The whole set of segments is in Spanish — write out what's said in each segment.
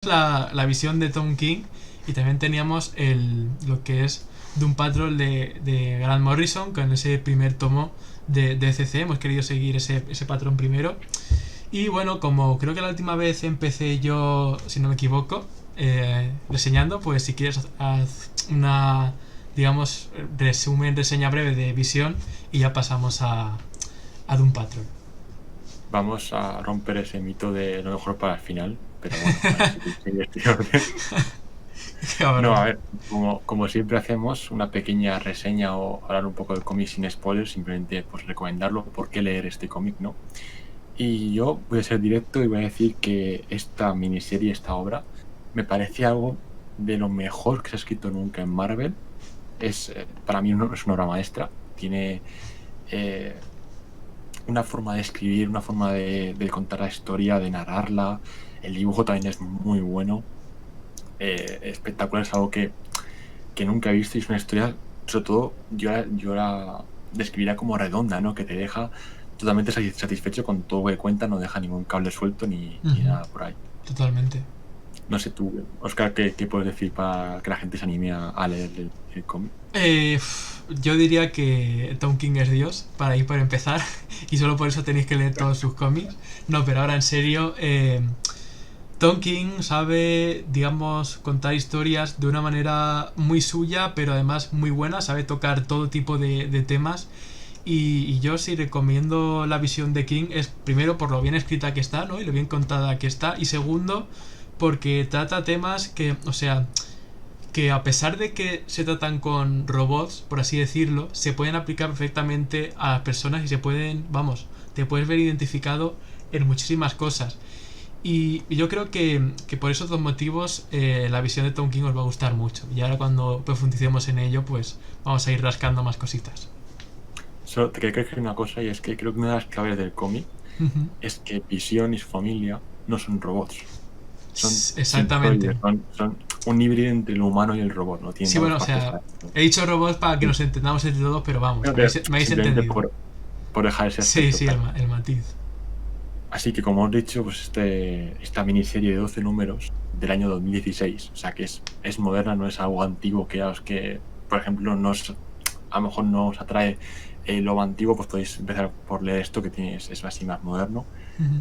la visión de Tom King y también teníamos lo que es Doom Patrol de Grant Morrison, con ese primer tomo de ECC. Hemos querido seguir ese patrón primero. Y bueno, como creo que la última vez empecé yo, si no me equivoco, reseñando, pues si quieres haz una, digamos, reseña breve de visión y ya pasamos a Doom Patrol. Vamos a romper ese mito de lo mejor para el final, pero bueno, a ver si sigue este orden. No, a ver, como siempre hacemos, una pequeña reseña o hablar un poco del cómic sin spoilers, simplemente pues recomendarlo, por qué leer este cómic, ¿no? Y yo voy a ser directo y voy a decir que esta miniserie, esta obra, me parece algo de lo mejor que se ha escrito nunca en Marvel. Para mí es una obra maestra. Tiene una forma de escribir, una forma de contar la historia, de narrarla. El dibujo también es muy bueno. Espectacular, es algo que nunca he visto y es una historia, sobre todo, yo la describiría como redonda, ¿no? Que te deja totalmente satisfecho con todo lo que cuenta, no deja ningún cable suelto ni nada por ahí. Totalmente. No sé tú, Oscar, ¿qué puedes decir para que la gente se anime a leer el cómic? Yo diría que Tom King es Dios, para empezar, y solo por eso tenéis que leer todos sus cómics. No, pero ahora en serio, Tom King sabe, digamos, contar historias de una manera muy suya, pero además muy buena, sabe tocar todo tipo de temas. Y yo sí recomiendo la visión de King, es primero por lo bien escrita que está, ¿no? Y lo bien contada que está, y segundo porque trata temas que, o sea, que a pesar de que se tratan con robots, por así decirlo, se pueden aplicar perfectamente a las personas y se pueden, vamos, te puedes ver identificado en muchísimas cosas. Y yo creo que por esos dos motivos la visión de Tom King os va a gustar mucho. Y ahora cuando profundicemos en ello, pues vamos a ir rascando más cositas. Solo te quería decir una cosa, y es que creo que una de las claves del cómic es que Visión y su familia no son robots. Son Exactamente. androides, son un híbrido entre el humano y el robot, no tienen Sí, las bueno, dos o partes sea, a la vez. he dicho robots para que Sí. nos entendamos entre todos, pero vamos, Creo me que habéis simplemente entendido. por dejar ese Sí, aspecto sí, claro. el matiz. Así que, como os he dicho, pues esta miniserie de 12 números del año 2016, o sea que es moderna, no es algo antiguo que por ejemplo, a lo mejor no os atrae lo antiguo, pues podéis empezar por leer esto que es así más moderno.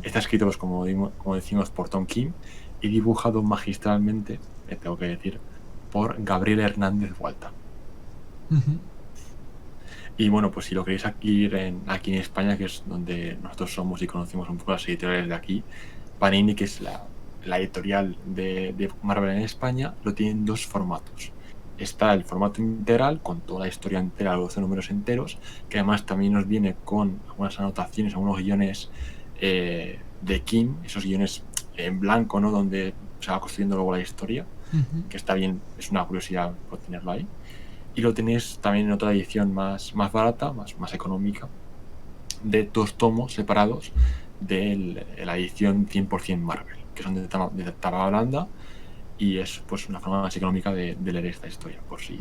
Está escrito, pues como decimos, por Tom King y dibujado magistralmente, tengo que decir, por Gabriel Hernández Hualta. Y bueno, pues si lo queréis adquirir aquí en España, que es donde nosotros somos y conocemos un poco las editoriales de aquí, Panini, que es la editorial de Marvel en España, lo tiene en dos formatos. Está el formato integral, con toda la historia entera, los 12 números enteros, que además también nos viene con algunas anotaciones, algunos guiones de King, esos guiones en blanco, ¿no? Donde se va construyendo luego la historia, que está bien, es una curiosidad por tenerlo ahí. Y lo tenéis también en otra edición más barata, más económica, de dos tomos separados de la edición 100% Marvel, que son de tapa blanda, y es pues una forma más económica de leer esta historia, por si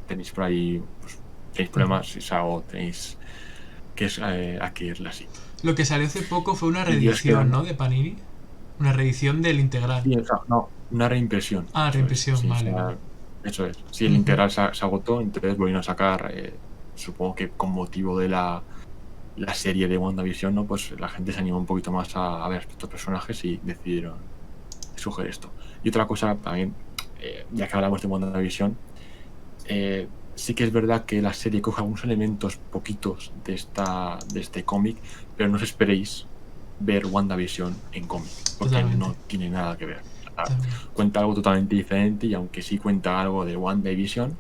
tenéis por ahí, pues, tenéis problemas o tenéis que adquirirla así. Lo que salió hace poco fue una Y yo es que reedición, ¿no? De Panini. Una reedición del integral. sí, o sea, no, una reimpresión, Ah, eso es, reimpresión, sí, o vale, vale. sea, eso es. Sí, el integral se agotó, entonces volvieron a sacar, supongo que con motivo de la serie de WandaVision, ¿no? Pues la gente se animó un poquito más a ver estos personajes y decidieron sugerir esto. Y otra cosa también, ya que hablamos de WandaVision, sí que es verdad que la serie coge algunos elementos poquitos de este cómic, pero no os esperéis ver WandaVision en cómic, porque Totalmente. no tiene nada que ver. O sea, Totalmente. cuenta algo totalmente diferente y aunque sí cuenta algo de WandaVision,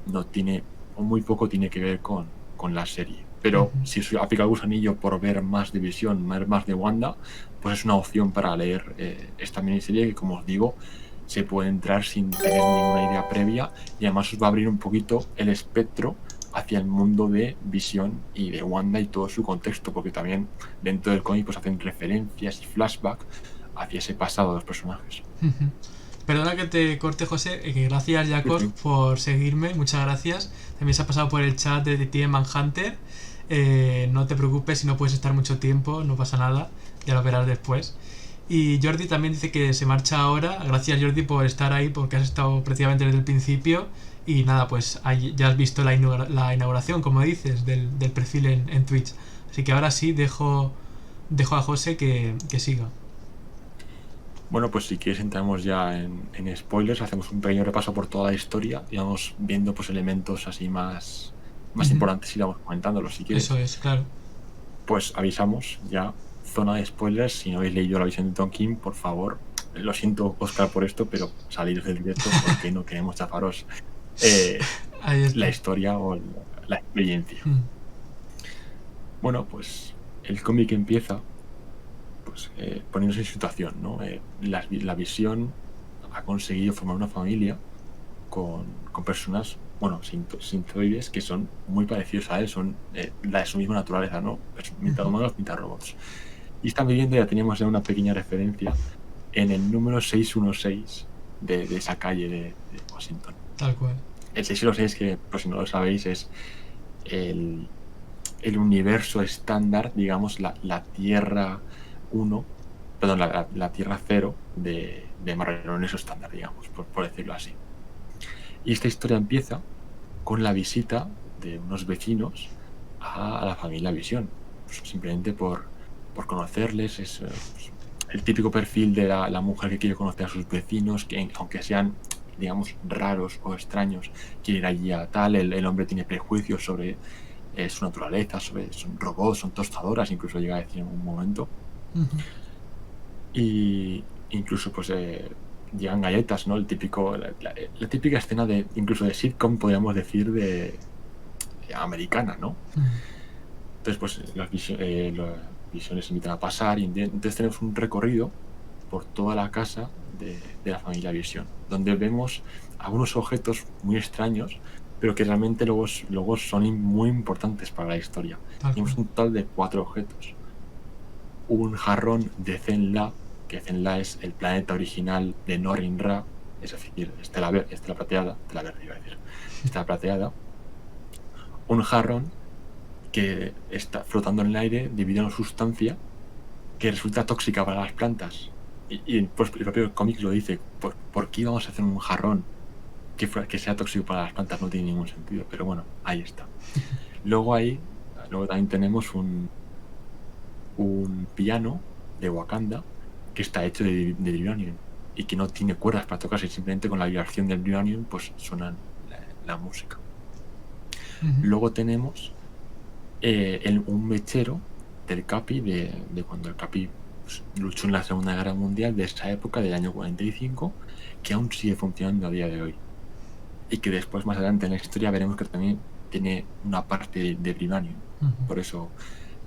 no tiene, o muy poco tiene que ver con la serie. Pero si os ha picado el gusanillo por ver más de Visión, ver más de Wanda, pues es una opción para leer esta miniserie que, como os digo, se puede entrar sin tener ninguna idea previa y además os va a abrir un poquito el espectro hacia el mundo de Visión y de Wanda y todo su contexto, porque también dentro del cómic pues hacen referencias y flashback hacia ese pasado de los personajes. Perdona que te corte, José, que gracias, Sí, Jacob, sí. por seguirme, muchas gracias. También se ha pasado por el chat de Team Manhunter. No te preocupes si no puedes estar mucho tiempo, no pasa nada, ya lo verás después. Y Jordi también dice que se marcha ahora. Gracias, Jordi, por estar ahí, porque has estado prácticamente desde el principio. Y nada, pues ahí ya has visto la inauguración, como dices, del perfil en Twitch. Así que ahora sí dejo a José que siga. Bueno, pues si quieres entramos ya en spoilers, hacemos un pequeño repaso por toda la historia y vamos viendo pues elementos así más Ujú. importantes y vamos comentándolos si Eso quieres. es, claro. Pues avisamos ya, zona de spoilers, si no habéis leído la visión de Tom King, por favor, lo siento Oscar por esto, pero salir del directo porque no queremos chafaros eh, Ahí la está. historia o la experiencia. Mm. Bueno, pues el cómic empieza pues poniéndose en situación, ¿no? La visión ha conseguido formar una familia con personas, bueno, sintoides que son muy parecidos a él, son de su misma naturaleza, ¿no? Mitad Ujú. humanos, mitad robots. Y esta vivienda ya teníamos ya una pequeña referencia en el número 616 de esa calle de Washington. Tal cual. El 616, que por si no lo sabéis, es el, el universo estándar, digamos, la Tierra 1, perdón, la Tierra 0 de Marvel, el universo estándar, digamos, por decirlo así. Y esta historia empieza con la visita de unos vecinos a la familia Visión, pues simplemente por conocerles. Es pues, el típico perfil de la mujer que quiere conocer a sus vecinos, que aunque sean, digamos, raros o extraños, quiere ir allí a tal. El hombre tiene prejuicios sobre su naturaleza, son robots, son tostadoras, incluso llega a decir en un momento. Ujú. Y incluso pues llegan galletas, ¿no? La típica escena de incluso de sitcom, podríamos decir, de americana, ¿no? Mm. Entonces, pues las visiones se invitan a pasar y entonces tenemos un recorrido por toda la casa de la familia Visión, donde vemos algunos objetos muy extraños, pero que realmente luego son muy importantes para la historia. Tal cual. Tenemos un total de 4 objetos. Un jarrón de Zenla, que Zenla es el planeta original de Norin-Ra, es decir, Estela Plateada, Estela Verde iba a decir, Estela Plateada. Un jarrón que está flotando en el aire debido a una sustancia que resulta tóxica para las plantas. Y pues, el propio cómic lo dice, ¿por qué íbamos a hacer un jarrón que sea tóxico para las plantas? No tiene ningún sentido, pero bueno, ahí está. Luego luego también tenemos un piano de Wakanda que está hecho de vibranium y que no tiene cuerdas para tocarse, simplemente con la vibración del vibranium pues suena la música. Ujú. Luego tenemos un mechero del Capi de cuando el Capi pues, luchó en la Segunda Guerra Mundial, de esa época, del año 45, que aún sigue funcionando a día de hoy. Y que después, más adelante en la historia, veremos que también tiene una parte de vibranium. Ujú. Por eso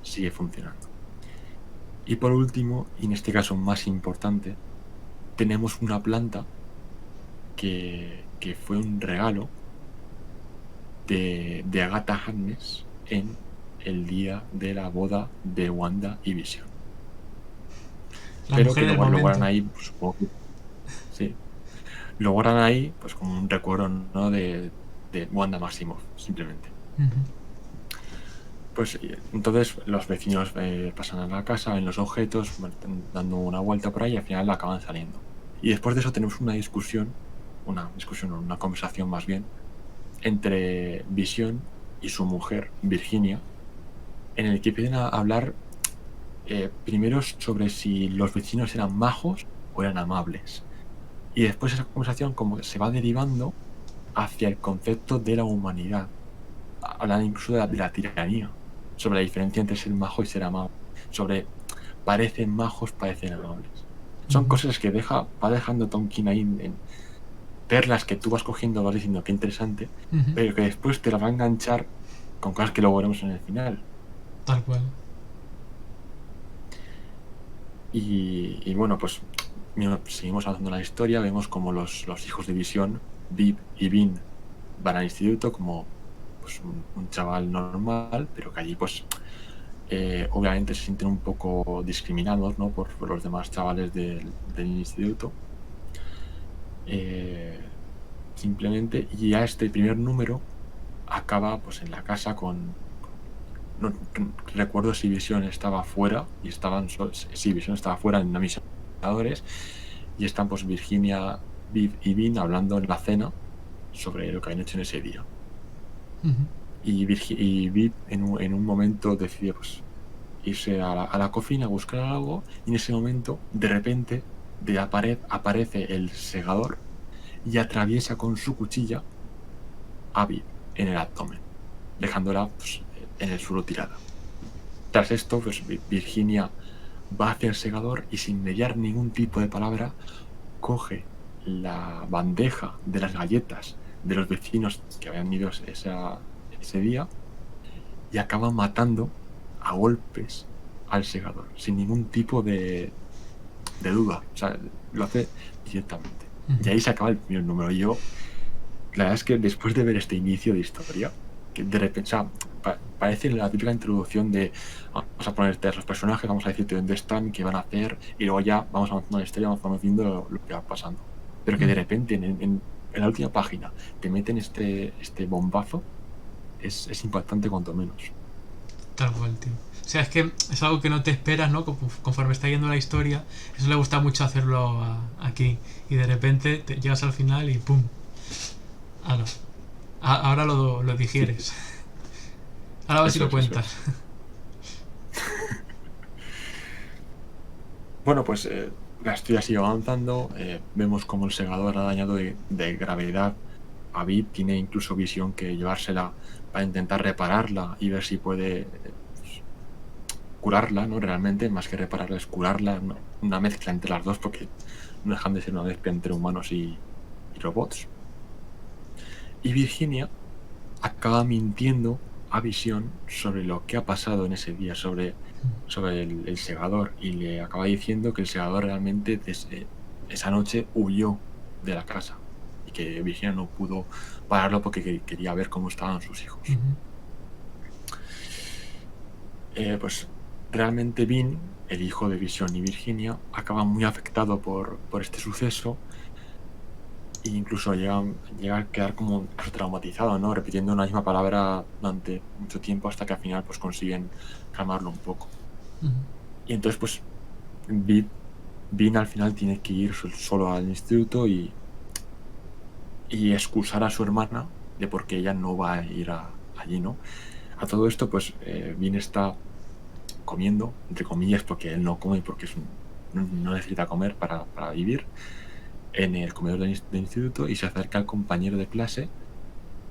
sigue funcionando. Y por último, y en este caso más importante, tenemos una planta que fue un regalo de Agatha Harkness en el día de la boda de Wanda y Vision. La Pero que mujer del lo guardan momento. ahí, pues, supongo que sí. Lo guardan ahí, pues como un recuerdo, ¿no? De Wanda Maximoff, simplemente. Ujú. Pues entonces los vecinos pasan a la casa, ven los objetos, dando una vuelta por ahí y al final acaban saliendo. Y después de eso tenemos una conversación más bien, entre Vision y su mujer, Virginia, en el que empiezan a hablar primero sobre si los vecinos eran majos o eran amables. Y después esa conversación como que se va derivando hacia el concepto de la humanidad. Hablan incluso de la tiranía, sobre la diferencia entre ser majo y ser amable, sobre parecen majos, parecen amables. Son Ujú. cosas que va dejando Tom King ahí en perlas que tú vas cogiendo, vas diciendo qué interesante, Ujú. pero que después te las va a enganchar con cosas que luego veremos en el final. Tal cual. Y bueno, pues seguimos avanzando en la historia, vemos como los hijos de Visión, Viv y Vin, van al instituto como pues, un chaval normal, pero que allí pues obviamente se sienten un poco discriminados, ¿no? por los demás chavales del instituto. Eh, Simplemente, y ya este primer número acaba pues en la casa no recuerdo si Visión estaba fuera y si Visión estaba fuera en una misión segadores, y están pues Virginia, Viv y Vin hablando en la cena sobre lo que habían hecho en ese día. Ujú. Y Viv en un momento decide pues irse a la cocina a buscar algo, y en ese momento, de repente, de la pared aparece el segador y atraviesa con su cuchilla a Viv en el abdomen, dejándola pues, en el suelo tirada. Tras esto, pues, Virginia va hacia el segador y, sin mediar ningún tipo de palabra, coge la bandeja de las galletas de los vecinos que habían ido ese día y acaba matando a golpes al segador, sin ningún tipo de duda. O sea, lo hace directamente. Y ahí se acaba el primer número. Y yo, la verdad es que después de ver este inicio de historia, que de repente, o sea, parece la típica introducción de vamos a ponerte a los personajes, vamos a decirte dónde están, qué van a hacer, y luego ya vamos avanzando la historia, vamos conociendo lo que va pasando. Pero que de repente en la última página te meten este bombazo, es impactante cuanto menos. Tal cual, tío. O sea, es que es algo que no te esperas, ¿no? Conforme está yendo la historia, eso le gusta mucho hacerlo aquí. Y de repente te llegas al final y ¡pum! Ah, no. Ahora lo Sí, digieres. Ahora a ver si lo eso cuentas. es. Bueno, pues la historia sigue avanzando. Vemos como el segador ha dañado de gravedad a Viv. Tiene incluso visión que llevársela para intentar repararla y ver si puede pues, curarla, ¿no? Realmente, más que repararla, es curarla. Una mezcla entre las dos, porque no dejan de ser una mezcla entre humanos y robots. Y Virginia acaba mintiendo a Visión sobre lo que ha pasado en ese día, sobre el segador, y le acaba diciendo que el segador realmente esa noche huyó de la casa y que Virginia no pudo pararlo porque quería ver cómo estaban sus hijos. Ujú. Pues realmente Vin, el hijo de Visión y Virginia, acaba muy afectado por este suceso, e incluso llega a quedar como incluso traumatizado, ¿no? Repitiendo una misma palabra durante mucho tiempo, hasta que al final pues consiguen calmarlo un poco. Ujú. Y entonces pues Vin al final tiene que ir solo al instituto y excusar a su hermana de por qué ella no va a ir allí, ¿no? A todo esto pues Vin está comiendo, entre comillas, porque él no come, porque no necesita comer para vivir, en el comedor del instituto, y se acerca al compañero de clase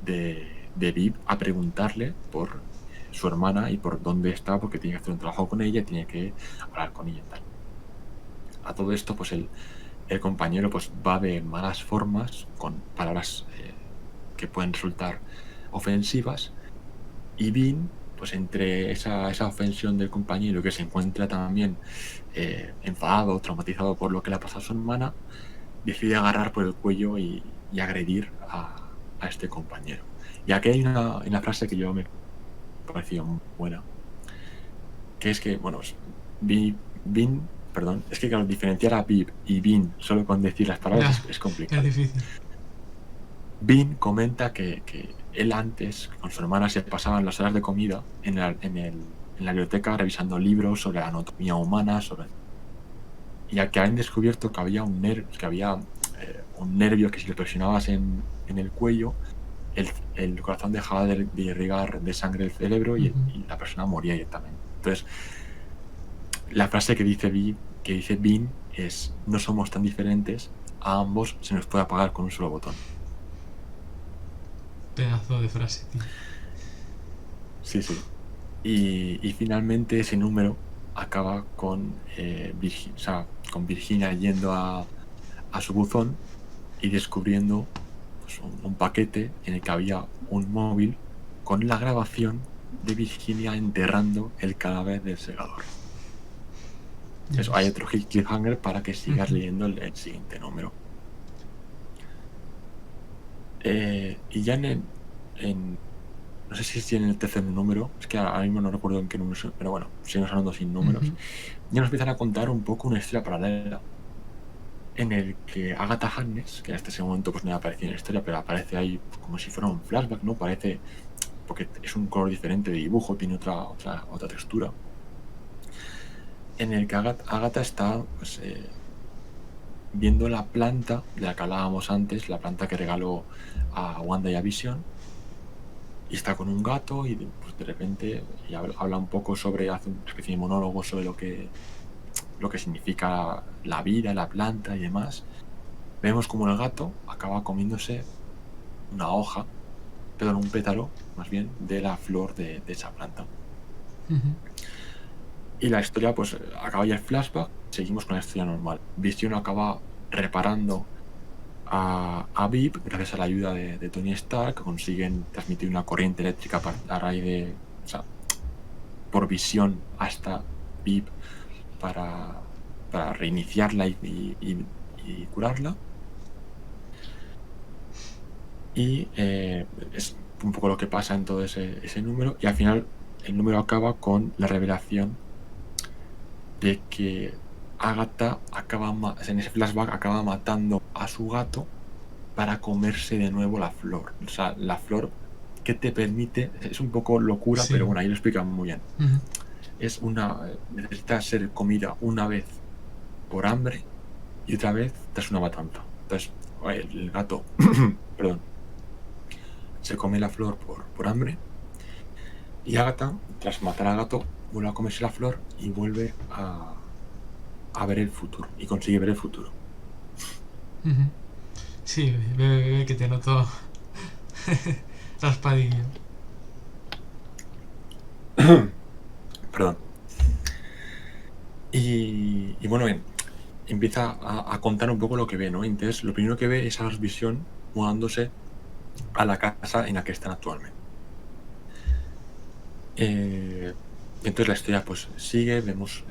de Viv a preguntarle por su hermana y por dónde está, porque tiene que hacer un trabajo con ella y tiene que hablar con ella y tal. A todo esto, pues el compañero pues va de malas formas, con palabras que pueden resultar ofensivas, y Vin, pues entre esa ofensión del compañero, que se encuentra también enfadado, traumatizado por lo que le ha pasado a su hermana, decide agarrar por el cuello y agredir a este compañero. Y aquí hay una frase que yo me pareció muy buena, que es que, bueno, pues, Vin, perdón, es que claro, diferenciar a Viv y Vin solo con decir las palabras Ya, es es complicado. difícil. Vin comenta que él antes, con su hermana, se pasaban las horas de comida en la biblioteca revisando libros sobre la anatomía humana, y ya que han descubierto que había un nervio que, si lo presionabas en el cuello, el corazón dejaba de irrigar de sangre el cerebro, Ujú. y la persona moría directamente. Entonces, la frase que dice Vin es: no somos tan diferentes, a ambos se nos puede apagar con un solo botón. Pedazo de frase, tío. Sí, sí. Y finalmente ese número acaba con, o sea, con Virginia yendo a su buzón y descubriendo pues, un paquete en el que había un móvil con la grabación de Virginia enterrando el cadáver del segador. Ya Eso, hay ves. otro cliffhanger para que sigas Ujú. leyendo el siguiente número. Y ya no sé si en el tercer número, es que ahora mismo no recuerdo en qué número, pero bueno, seguimos hablando sin números. Ujú. Ya nos empiezan a contar un poco una historia paralela en el que Agatha Harkness, que hasta ese momento pues no había aparecido en la historia, pero aparece ahí como si fuera un flashback, ¿no? Parece, porque es un color diferente de dibujo, tiene otra textura, en el que Agatha está pues, viendo la planta de la que hablábamos antes, la planta que regaló a Wanda y a Vision, y está con un gato y pues, de repente y habla un poco sobre, hace una especie de monólogo sobre lo que significa la vida, la planta y demás. Vemos como el gato acaba comiéndose una hoja, perdón, un pétalo, más bien, de la flor de esa planta. Ujú. Y la historia, pues, acaba ya el flashback, seguimos con la historia normal. Vision acaba reparando a Vip gracias a la ayuda de Tony Stark, consiguen transmitir una corriente eléctrica a raíz de, o sea, por Visión hasta Vip para reiniciarla y curarla. Y es un poco lo que pasa en todo ese número. Y al final el número acaba con la revelación de que Agatha en ese flashback acaba matando a su gato para comerse de nuevo la flor. O sea, la flor que te permite, es un poco locura, pero Sí. bueno, ahí lo explican muy bien. Ujú. Necesita ser comida una vez por hambre y otra vez tras una matanza. Entonces, el gato, perdón, se come la flor por hambre y Agatha, tras matar al gato, vuelve a comerse la flor y vuelve a ver el futuro y consigue ver el futuro. Ujú. Sí, ve que te noto raspadillo. Perdón. Y bueno, empieza a contar un poco lo que ve, ¿no? Entonces, lo primero que ve es a Visión mudándose a la casa en la que están actualmente. Entonces la historia pues sigue, vemos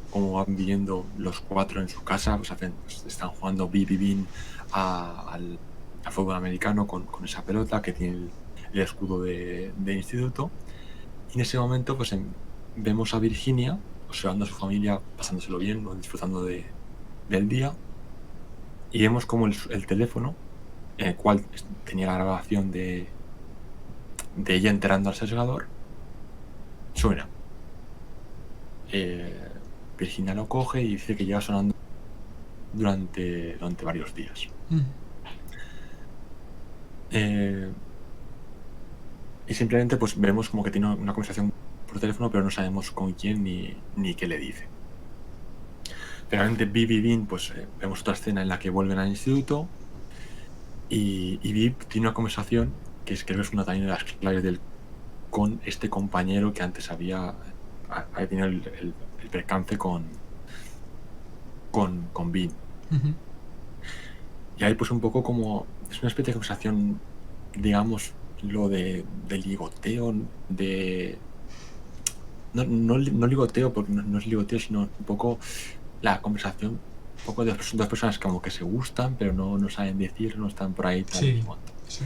cómo van viviendo los cuatro en su casa, pues están jugando Bean al fútbol americano con esa pelota que tiene el escudo de instituto. Y en ese momento pues vemos a Virginia observando a su familia, pasándoselo bien, ¿no? Disfrutando del día. Y vemos como el teléfono, en el cual tenía la grabación de ella enterrando al sesgador, suena. Virginia lo coge y dice que lleva sonando durante varios días. Ujú. Y simplemente pues vemos como que tiene una conversación por teléfono, pero no sabemos con quién ni qué le dice. Finalmente Viv y Bean, pues vemos otra escena en la que vuelven al instituto y Viv tiene una conversación que creo que es una también de las claves con este compañero que antes había tenido el percance con Bean. Ujú. Y ahí pues un poco como es una especie de conversación, digamos, lo de ligoteo, no ligoteo, porque no es ligoteo, sino un poco la conversación, un poco de dos personas como que se gustan, pero no saben decir, no están por ahí tal y Sí, cual. sí.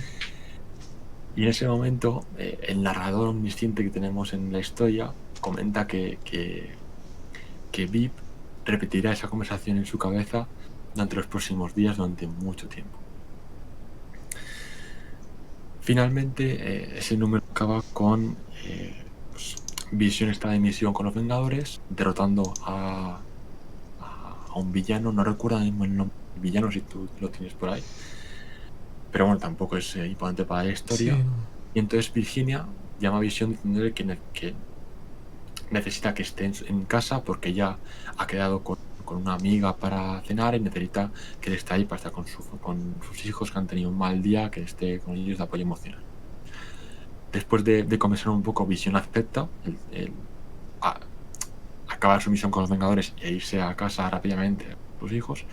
Y en ese momento, el narrador omnisciente que tenemos en la historia comenta que Vip repetirá esa conversación en su cabeza durante los próximos días, durante mucho tiempo. Finalmente, ese número acaba con pues, Vision está de misión con los Vengadores, derrotando a un villano. No recuerdo mismo el nombre del villano, si tú lo tienes por ahí. Pero bueno, tampoco es importante para la Sí, historia. no. Y entonces Virginia llama a Vision diciéndole que necesita que esté en casa porque ya ha quedado con una amiga para cenar y necesita que él esté ahí para estar con sus hijos que han tenido un mal día, que esté con ellos de apoyo emocional. Después de conversar un poco, Vision acepta acabar su misión con los Vengadores e irse a casa rápidamente a sus hijos.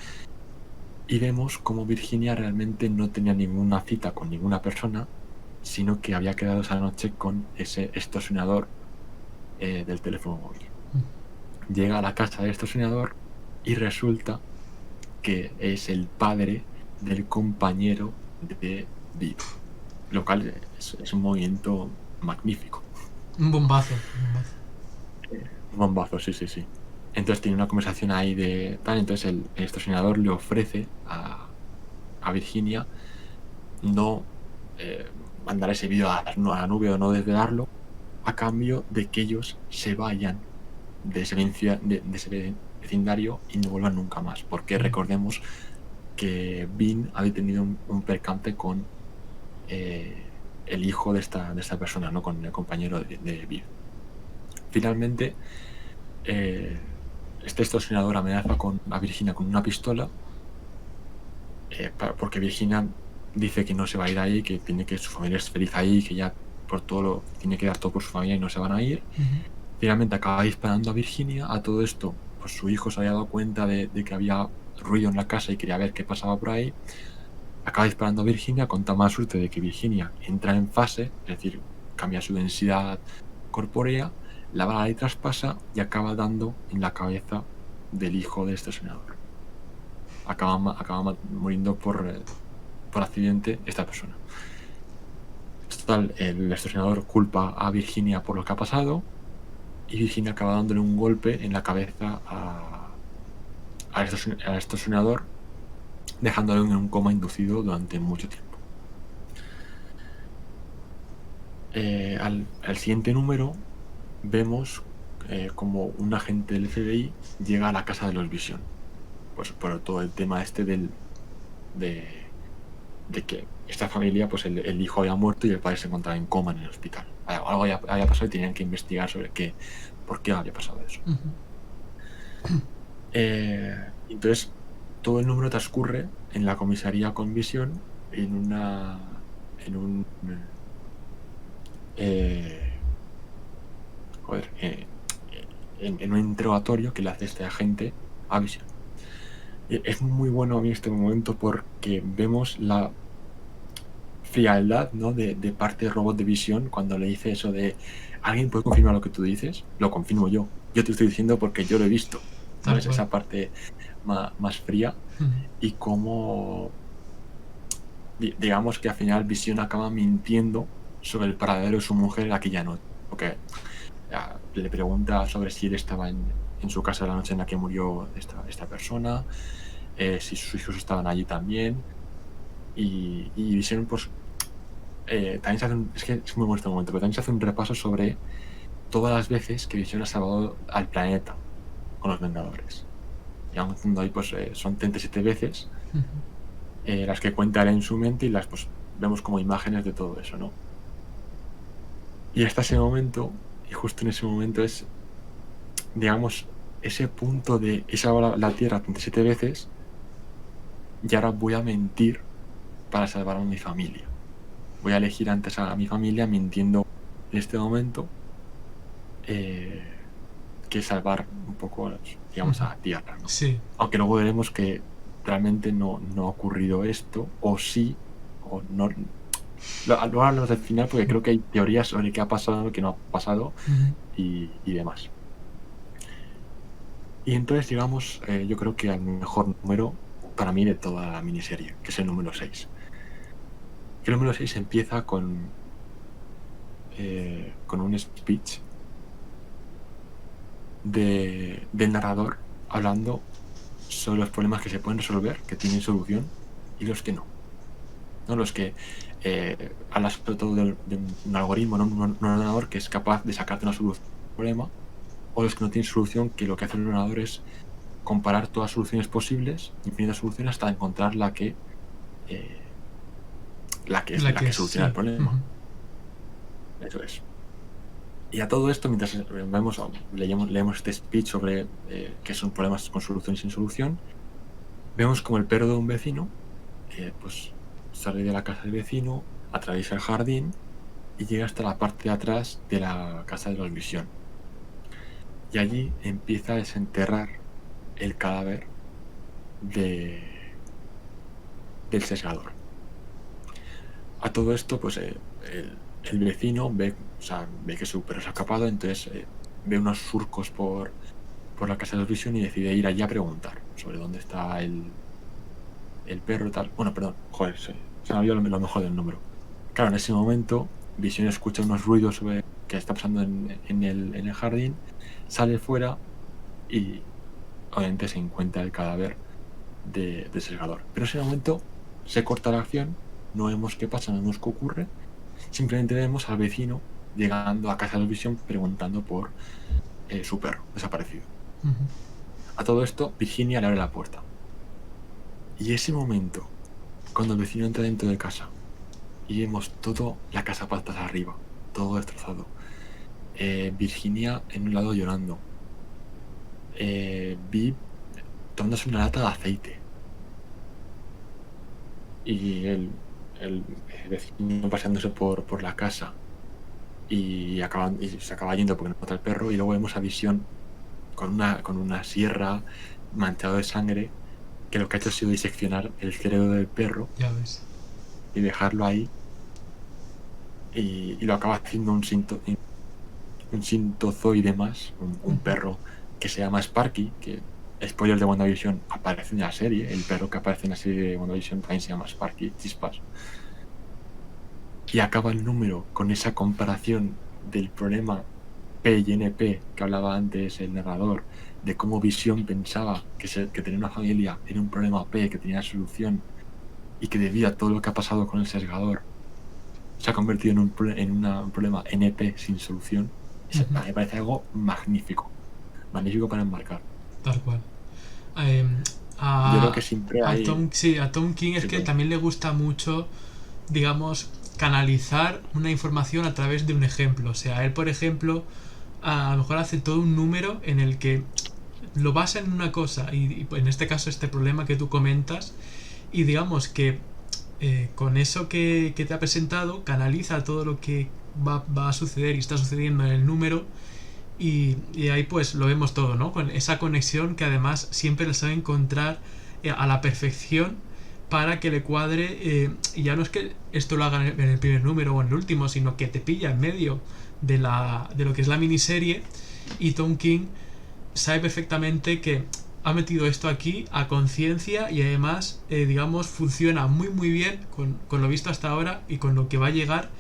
Y vemos como Virginia realmente no tenía ninguna cita con ninguna persona, sino que había quedado esa noche con ese extorsionador del teléfono móvil. Llega a la casa del extorsionador y resulta que es el padre del compañero de Viv, lo cual es un movimiento magnífico. Un bombazo. Un bombazo. Un bombazo, sí, sí, sí. Entonces tiene una conversación ahí de tal, entonces el extorsionador le ofrece a Virginia no mandar ese vídeo a la nube o no desvelarlo, a cambio de que ellos se vayan de ese vecindario y no vuelvan nunca más, porque recordemos que Bean había tenido un percance con el hijo de esta persona, ¿no? Con el compañero de Viv. Finalmente, este extorsionador amenaza a Virginia con una pistola, porque Virginia dice que no se va a ir ahí, que su familia es feliz ahí, que ya tiene que dar todo por su familia y no se van a ir. Finalmente acaba disparando a Virginia. A todo esto, pues su hijo se había dado cuenta de que había ruido en la casa y quería ver qué pasaba por ahí. Acaba disparando a Virginia con tan mala suerte de que Virginia entra en fase, es decir, cambia su densidad corpórea, la bala le traspasa y acaba dando en la cabeza del hijo de este senador. Acaba muriendo por accidente esta persona. Total, el extorsionador culpa a Virginia por lo que ha pasado y Virginia acaba dándole un golpe en la cabeza al extorsionador, dejándolo en un coma inducido durante mucho tiempo. Al siguiente número vemos como un agente del FBI llega a la casa de los Vision, pues por todo el tema de que esta familia, pues el hijo había muerto y el padre se encontraba en coma en el hospital. Algo había pasado y tenían que investigar sobre por qué había pasado eso. Entonces todo el número transcurre en la comisaría con Vision en un interrogatorio que le hace este agente a Vision. Es muy bueno a mí este momento porque vemos la frialdad, ¿no? de parte del robot de Vision cuando le dice eso de ¿alguien puede confirmar lo que tú dices? Lo confirmo yo te estoy diciendo porque yo lo he visto, ¿sabes? Esa parte más fría. Y cómo digamos que al final Vision acaba mintiendo sobre el paradero de su mujer aquella noche, porque le pregunta sobre si él estaba en su casa la noche en la que murió esta persona, si sus hijos estaban allí también, y Vision pues también se hace es que es muy bueno este momento, pero también se hace un repaso sobre todas las veces que Vision ha salvado al planeta con los Vengadores. Y aún ahí pues son 37 veces las que cuenta él en su mente y las pues vemos como imágenes de todo eso, ¿no? Y hasta ese momento, y justo en ese momento es, digamos, ese punto de he salvado la Tierra 37 veces y ahora voy a mentir para salvar a mi familia. Voy a elegir antes a mi familia mintiendo en este momento que salvar un poco, digamos, a la Tierra, ¿no? Sí. Aunque luego veremos que realmente no ha ocurrido esto, o sí, o no. Luego hablamos del final porque creo que hay teorías sobre qué ha pasado, qué no ha pasado y demás. Y entonces llegamos, yo creo que al mejor número para mí de toda la miniserie, que es el número 6. El número 6 empieza con un speech del narrador hablando sobre los problemas que se pueden resolver, que tienen solución, y los que no. Los que habla sobre todo de un algoritmo, ¿no? un ordenador que es capaz de sacarte una solución al problema, o los que no tienen solución, que lo que hace el ordenador es comparar todas las soluciones posibles, infinitas soluciones, hasta encontrar la que soluciona el problema. Eso es. Y a todo esto, mientras leemos este speech sobre que son problemas con solución y sin solución, vemos como el perro de un vecino pues sale de la casa del vecino, atraviesa el jardín y llega hasta la parte de atrás de la casa de los Vision. Y allí empieza a desenterrar el cadáver del sesgador. A todo esto, pues el vecino ve que su perro se ha escapado, entonces ve unos surcos por la casa de los Vision y decide ir allí a preguntar sobre dónde está el perro y tal. Bueno, perdón, joder, se me olvidó lo mejor del número. Claro, en ese momento Vision escucha unos ruidos sobre que está pasando en el jardín, sale fuera y obviamente se encuentra el cadáver del sesgador. Pero en ese momento se corta la acción, no vemos qué pasa, no vemos qué ocurre, simplemente vemos al vecino llegando a casa de los Vision preguntando por su perro desaparecido. A todo esto, Virginia le abre la puerta. Y ese momento, cuando el vecino entra dentro de casa y vemos todo la casa patas arriba, todo destrozado. Virginia en un lado llorando. Viv tomándose una lata de aceite. Y el vecino paseándose por la casa. Y se acaba yendo porque no mata al perro. Y luego vemos a Visión con una sierra manchado de sangre, que lo que ha hecho ha sido diseccionar el cerebro del perro. Ya ves. Y dejarlo ahí. Y lo acaba haciendo un sintozoide más, un perro que se llama Sparky, que, spoiler de WandaVision, aparece en la serie. El perro que aparece en la serie de WandaVision también se llama Sparky, Chispas. Y acaba el número con esa comparación del problema P y NP que hablaba antes el narrador, de cómo Visión pensaba que tener una familia era un problema P que tenía solución, y que debido a todo lo que ha pasado con el sesgador se ha convertido en un problema NP sin solución. A mí me parece algo magnífico para enmarcar. Tal cual. Yo creo que siempre hay... A Tom King es que también le gusta mucho, digamos, canalizar una información a través de un ejemplo. O sea, él, por ejemplo, a lo mejor hace todo un número en el que lo basa en una cosa, y en este caso este problema que tú comentas, y digamos que con eso que te ha presentado canaliza todo lo que va a suceder y está sucediendo en el número, y ahí pues lo vemos todo, ¿no? Con esa conexión que además siempre le sabe encontrar a la perfección para que le cuadre, y ya no es que esto lo haga en el primer número o en el último, sino que te pilla en medio de lo que es la miniserie, y Tom King sabe perfectamente que ha metido esto aquí a conciencia, y además, digamos, funciona muy muy bien con lo visto hasta ahora y con lo que va a llegar.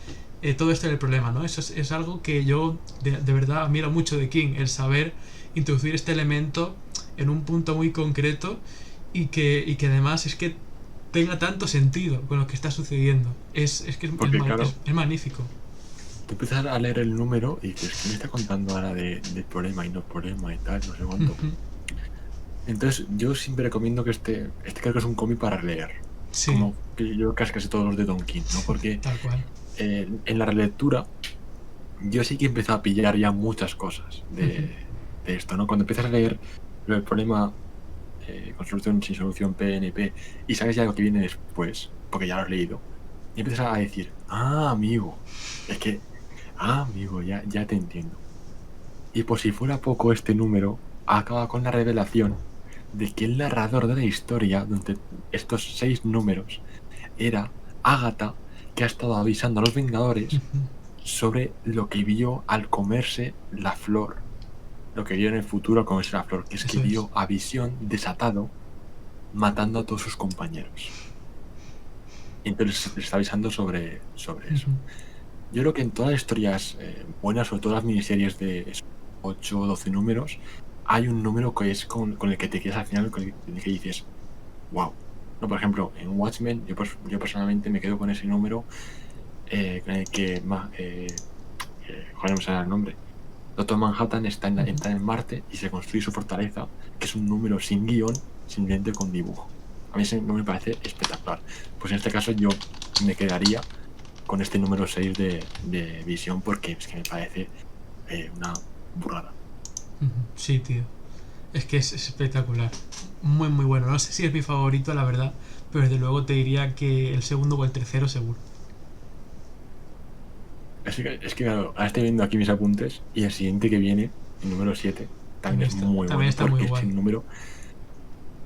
Todo esto del problema, ¿no? Eso es algo que yo de verdad admiro mucho de King, el saber introducir este elemento en un punto muy concreto, y que además es que tenga tanto sentido con lo que está sucediendo. Es magnífico. Tú empiezas a leer el número y dices, ¿qué me está contando ahora de problema y no problema y tal, no sé cuánto? Entonces yo siempre recomiendo que este creo que es un cómic para leer. Sí. Como que yo casi todos los de Tom King, ¿no? Porque tal cual. En la relectura yo sí que he empezado a pillar ya muchas cosas de esto, ¿no? Cuando empiezas a leer el problema con solución sin solución PNP y sabes ya lo que viene después, porque ya lo has leído, y empiezas a decir, amigo, ya te entiendo. Y por si fuera poco, este número acaba con la revelación de que el narrador de la historia durante estos 6 números era Agatha, que ha estado avisando a los Vengadores sobre lo que vio al comerse la flor. Lo que vio en el futuro al comerse la flor, que es que vio a Visión desatado matando a todos sus compañeros. Y entonces le está avisando sobre eso. Yo creo que en todas las historias buenas, sobre todo las miniseries de 8 o 12 números, hay un número que es con el que te quedas al final, con el que dices, wow. No, por ejemplo, en Watchmen, yo personalmente me quedo con ese número con el que joder, no me sale el nombre. Doctor Manhattan está en Marte y se construye su fortaleza, que es un número sin guión, simplemente con dibujo. A mí ese número me parece espectacular. Pues en este caso yo me quedaría con este número 6 de Visión, porque es que me parece una burrada. Sí, tío. Es que es espectacular. Muy, muy bueno. No sé si es mi favorito, la verdad, pero desde luego te diría que el segundo o el tercero seguro. Es que claro, ahora estoy viendo aquí mis apuntes y el siguiente que viene, el número 7, también es muy bueno, porque es un número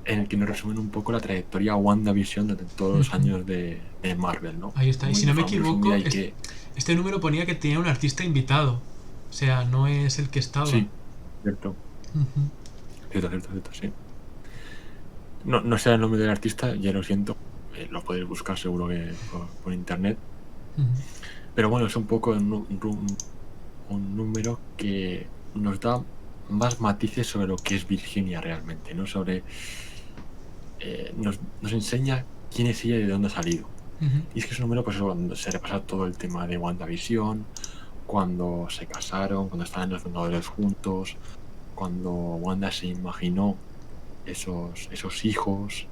en el que nos resumen un poco la trayectoria WandaVision de todos los años de Marvel, ¿no? Ahí está. Y si no me equivoco, este número ponía que tenía un artista invitado. O sea, no es el que estaba. Sí, cierto. Cierto, sí. No sé el nombre del artista, ya lo siento. Lo podéis buscar seguro que por internet. Pero bueno, es un poco un número que nos da más matices sobre lo que es Virginia realmente, ¿no? Sobre nos enseña quién es ella y de dónde ha salido. Y es que es un número, pues, cuando se repasa todo el tema de WandaVision, cuando se casaron, cuando estaban los Vengadores juntos, cuando Wanda se imaginó esos hijos,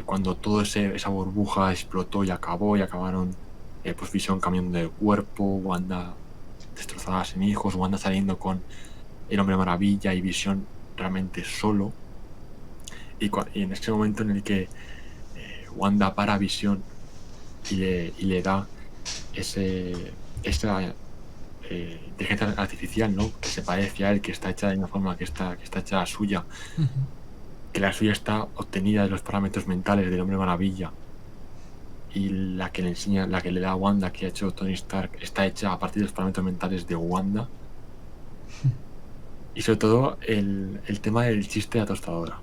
cuando toda esa burbuja explotó y acabó y acabaron, pues Visión cambiando de cuerpo, Wanda destrozada sin hijos, Wanda saliendo con el Hombre Maravilla y Visión realmente solo. Y en ese momento en el que Wanda para a Visión y le da esa inteligencia artificial, ¿no? Que se parece a él, que está hecha de una forma que está hecha la suya, Ujú. que la suya está obtenida de los parámetros mentales del Hombre Maravilla, y la que le enseña, la que le da a Wanda, que ha hecho Tony Stark, está hecha a partir de los parámetros mentales de Wanda. Y sobre todo el tema del chiste de la tostadora,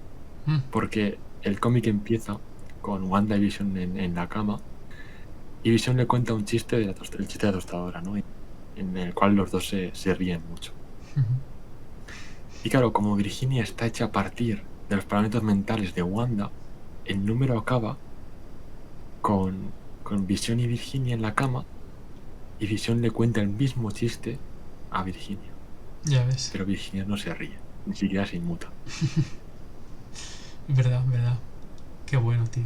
porque el cómic empieza con Wanda y Vision en la cama, y Vision le cuenta un chiste el chiste de la tostadora, ¿no? En el cual los dos se ríen mucho. Y claro, como Virginia está hecha a partir de los parámetros mentales de Wanda, el número acaba con Vision y Virginia en la cama, y Vision le cuenta el mismo chiste a Virginia. Ya ves. Pero Virginia no se ríe, ni siquiera se inmuta. Verdad, verdad. Qué bueno, tío.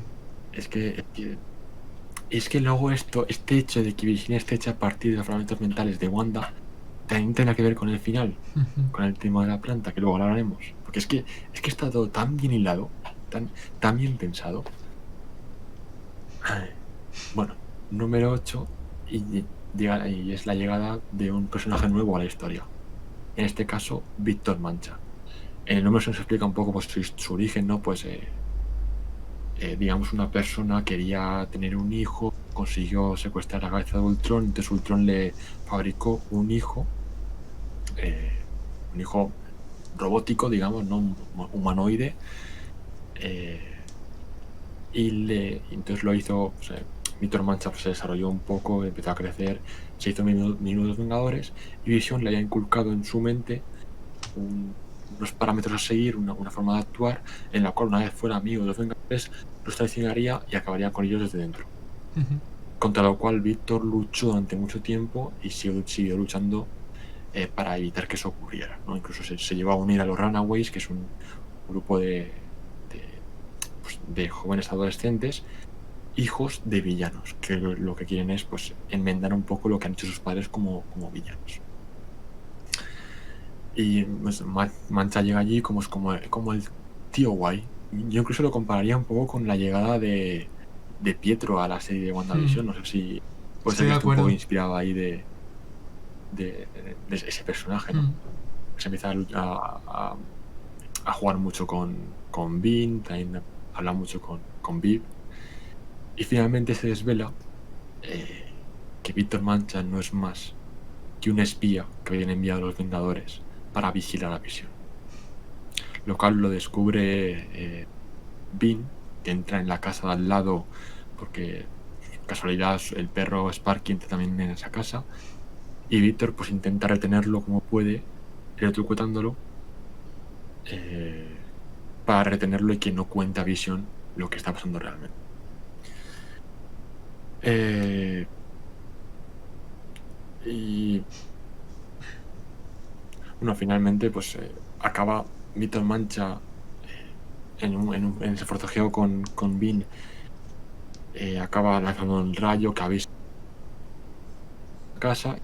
Es que luego este hecho de que Virginia esté hecha a partir de los fragmentos mentales de Wanda también tendrá que ver con el final, con el tema de la planta, que luego hablaremos. Porque es que está todo tan bien hilado, tan bien pensado. Bueno, número 8, y es la llegada de un personaje nuevo a la historia. En este caso, Víctor Mancha. En el número se nos explica un poco pues, su origen, ¿no? Pues digamos, una persona quería tener un hijo, consiguió secuestrar la cabeza de Ultron, entonces Ultron le fabricó un hijo robótico, digamos, no humanoide, y entonces lo hizo, o sea, Víctor Mancha pues, se desarrolló un poco, empezó a crecer, se hizo Menudos Vengadores, y Vision le había inculcado en su mente unos parámetros a seguir, una forma de actuar, en la cual una vez fuera amigo de los Vengadores, los traicionaría y acabaría con ellos desde dentro. Contra lo cual Víctor luchó durante mucho tiempo y siguió luchando para evitar que eso ocurriera, ¿no? Incluso se llevó a unir a los Runaways, que es un grupo de jóvenes adolescentes, hijos de villanos, que lo que quieren es pues enmendar un poco lo que han hecho sus padres como villanos. Y pues, Mancha llega allí como el tío guay. Yo incluso lo compararía un poco con la llegada de Pietro a la serie de WandaVision. No sé si puede ser que esté un poco inspirado ahí de ese personaje, ¿no? Se empieza a jugar mucho con Bean, también habla mucho con Viv. Y finalmente se desvela que Víctor Mancha no es más que un espía que habían enviado a los Vengadores para vigilar a Visión. Lo cual lo descubre Bean, que entra en la casa de al lado porque casualidad el perro Sparky entra también en esa casa, y Víctor pues intenta retenerlo como puede, electrocutándolo para retenerlo y que no cuente a Visión lo que está pasando realmente. Y bueno, finalmente pues acaba Víctor Mancha en ese forcejeo con Bean, acaba lanzando un rayo que avisa a casa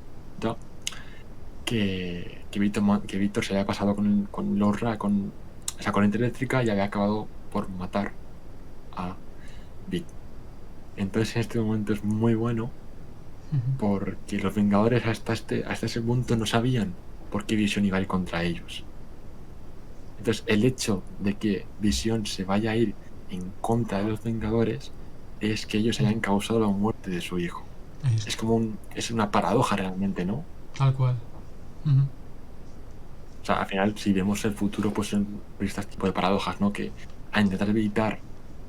que Víctor se había pasado con esa corriente eléctrica y había acabado por matar a Bean. Entonces en este momento es muy bueno porque los Vengadores hasta ese punto no sabían por qué Visión iba a ir contra ellos. Entonces el hecho de que Visión se vaya a ir en contra de los Vengadores es que ellos hayan causado la muerte de su hijo. Es como es una paradoja realmente, ¿no? Tal cual. O sea, al final, si vemos el futuro, pues son este tipo de paradojas, ¿no? Que a intentar evitar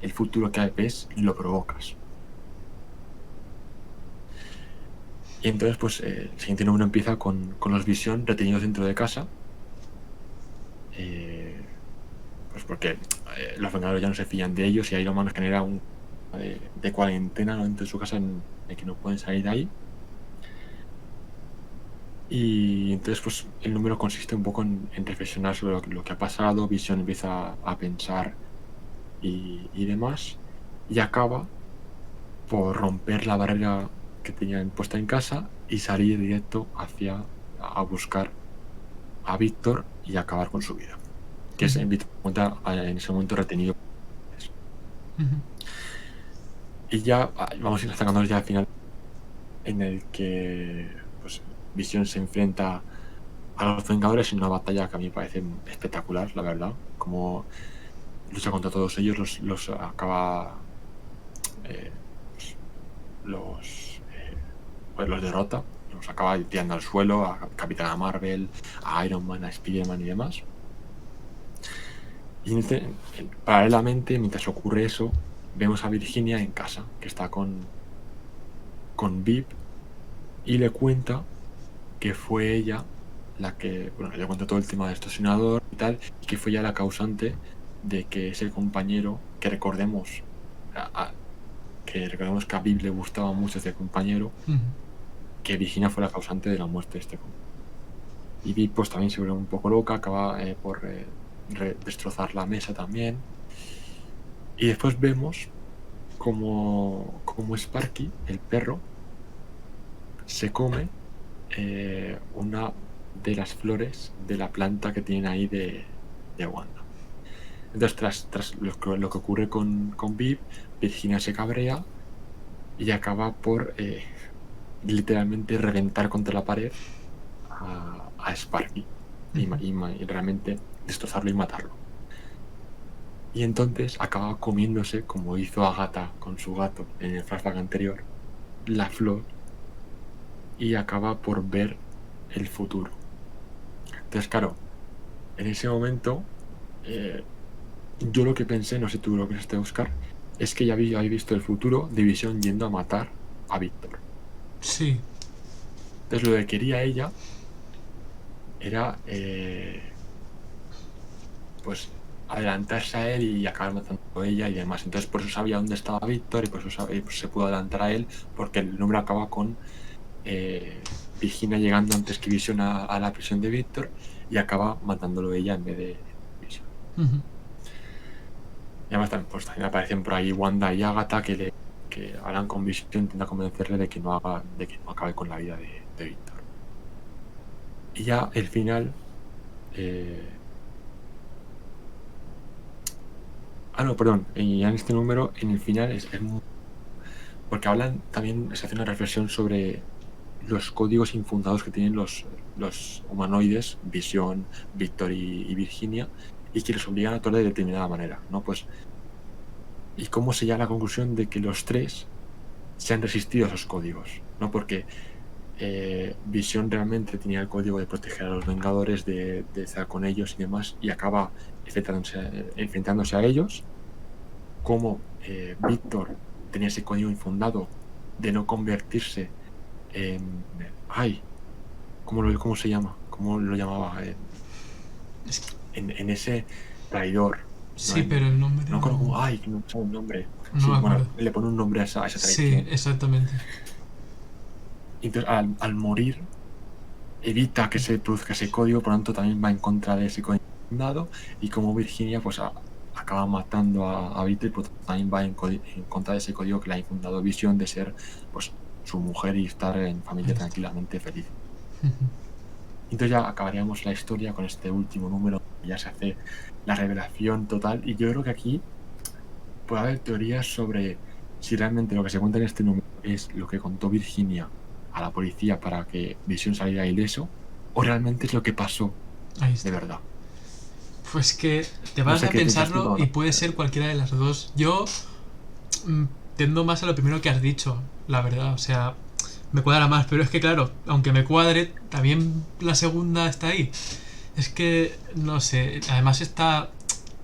el futuro que ves, lo provocas. Y entonces, pues, el siguiente número empieza con los Visión retenidos dentro de casa. Pues porque los Vengadores ya no se fían de ellos y Iron Man genera un de cuarentena, ¿no? Dentro de su casa en el que no pueden salir de ahí. Y entonces pues el número consiste un poco en reflexionar sobre lo que ha pasado. Vision empieza a pensar y demás, y acaba por romper la barrera que tenían puesta en casa y salir directo hacia a buscar a Víctor y acabar con su vida, que es Ujú, en Víctor encuentra en ese momento retenido. ujú, Y ya vamos a ir acercándonos ya al final, en el que pues Visión se enfrenta a los Vengadores en una batalla que a mí me parece espectacular, la verdad, como lucha contra todos ellos, los acaba, eh, pues, los derrota, los acaba tirando al suelo, a Capitana Marvel, a Iron Man, a Spider-Man y demás. Y paralelamente, mientras ocurre eso, vemos a Virginia en casa, que está con Viv, y le cuenta que fue ella la que, bueno, le cuenta todo el tema del extorsionador y tal, y que fue ella la causante de que ese compañero, que recordemos, que a Viv le gustaba mucho ese compañero, ujú. que Virginia fue la causante de la muerte de este compañero. Y Viv pues también se vuelve un poco loca, acaba por destrozar la mesa también. Y después vemos como Sparky, el perro, se come una de las flores de la planta que tienen ahí de Wanda. Entonces, tras lo que ocurre con Viv, Virginia se cabrea y acaba por literalmente reventar contra la pared a Sparky y realmente destrozarlo y matarlo. Y entonces acaba comiéndose, como hizo Agatha con su gato en el flashback anterior, la flor y acaba por ver el futuro. Entonces, claro, en ese momento, eh, yo lo que pensé, no sé tú lo que pensaste, Oscar, es que ya había visto el futuro de Visión yendo a matar a Víctor. Sí. Entonces, lo que quería ella era, pues, adelantarse a él y acabar matando a ella y demás. Entonces, por eso sabía dónde estaba Víctor y por eso pues, se pudo adelantar a él, porque el número acaba con Virginia llegando antes que Vision a la prisión de Víctor y acaba matándolo ella en vez de Vision. Ujú. Y además también, pues, también aparecen por ahí Wanda y Agatha que hablan con Vision e intentan convencerle de que no acabe con la vida de Víctor. Y ya el final. eh, no, perdón. Y ya en este número, en el final, porque hablan también, se hace una reflexión sobre los códigos infundados que tienen los humanoides, Visión, Víctor y Virginia, y que les obligan a actuar de determinada manera, ¿no? Pues, y cómo se llega a la conclusión de que los tres se han resistido a esos códigos, ¿no? Porque Visión realmente tenía el código de proteger a los Vengadores, de estar con ellos y demás, y acaba enfrentándose a ellos, como Víctor tenía ese código infundado de no convertirse en... ¡Ay! ¿Cómo se llama? ¿Cómo lo llamaba? Es que- En ese traidor. No, sí, pero el nombre no recuerdo no, cómo. ¡Ay! Que no sé un nombre. no me Sí, acuerdo. bueno, le pone un nombre a esa Sí, traición. exactamente. Y entonces, al morir, evita que se produzca ese código, por lo tanto, también va en contra de ese código infundado. Y como Virginia, pues acaba matando a Víctor, y por tanto, también va en contra de ese código que le ha infundado Visión de ser, pues, su mujer y estar en familia Ahí está. tranquilamente feliz. Ujú. Entonces ya acabaríamos la historia con este último número, ya se hace la revelación total, y yo creo que aquí puede haber teorías sobre si realmente lo que se cuenta en este número es lo que contó Virginia a la policía para que Visión saliera ileso, o realmente es lo que pasó Ahí de está. verdad. Pues que te No vas sé a qué piensas tú, pensarlo y Paola. puede ser cualquiera de las dos. Yo mm, tendo más a lo primero que has dicho, la verdad. O sea, me cuadra más. Pero es que, claro, aunque me cuadre, también la segunda está ahí. Es que, no sé. Además está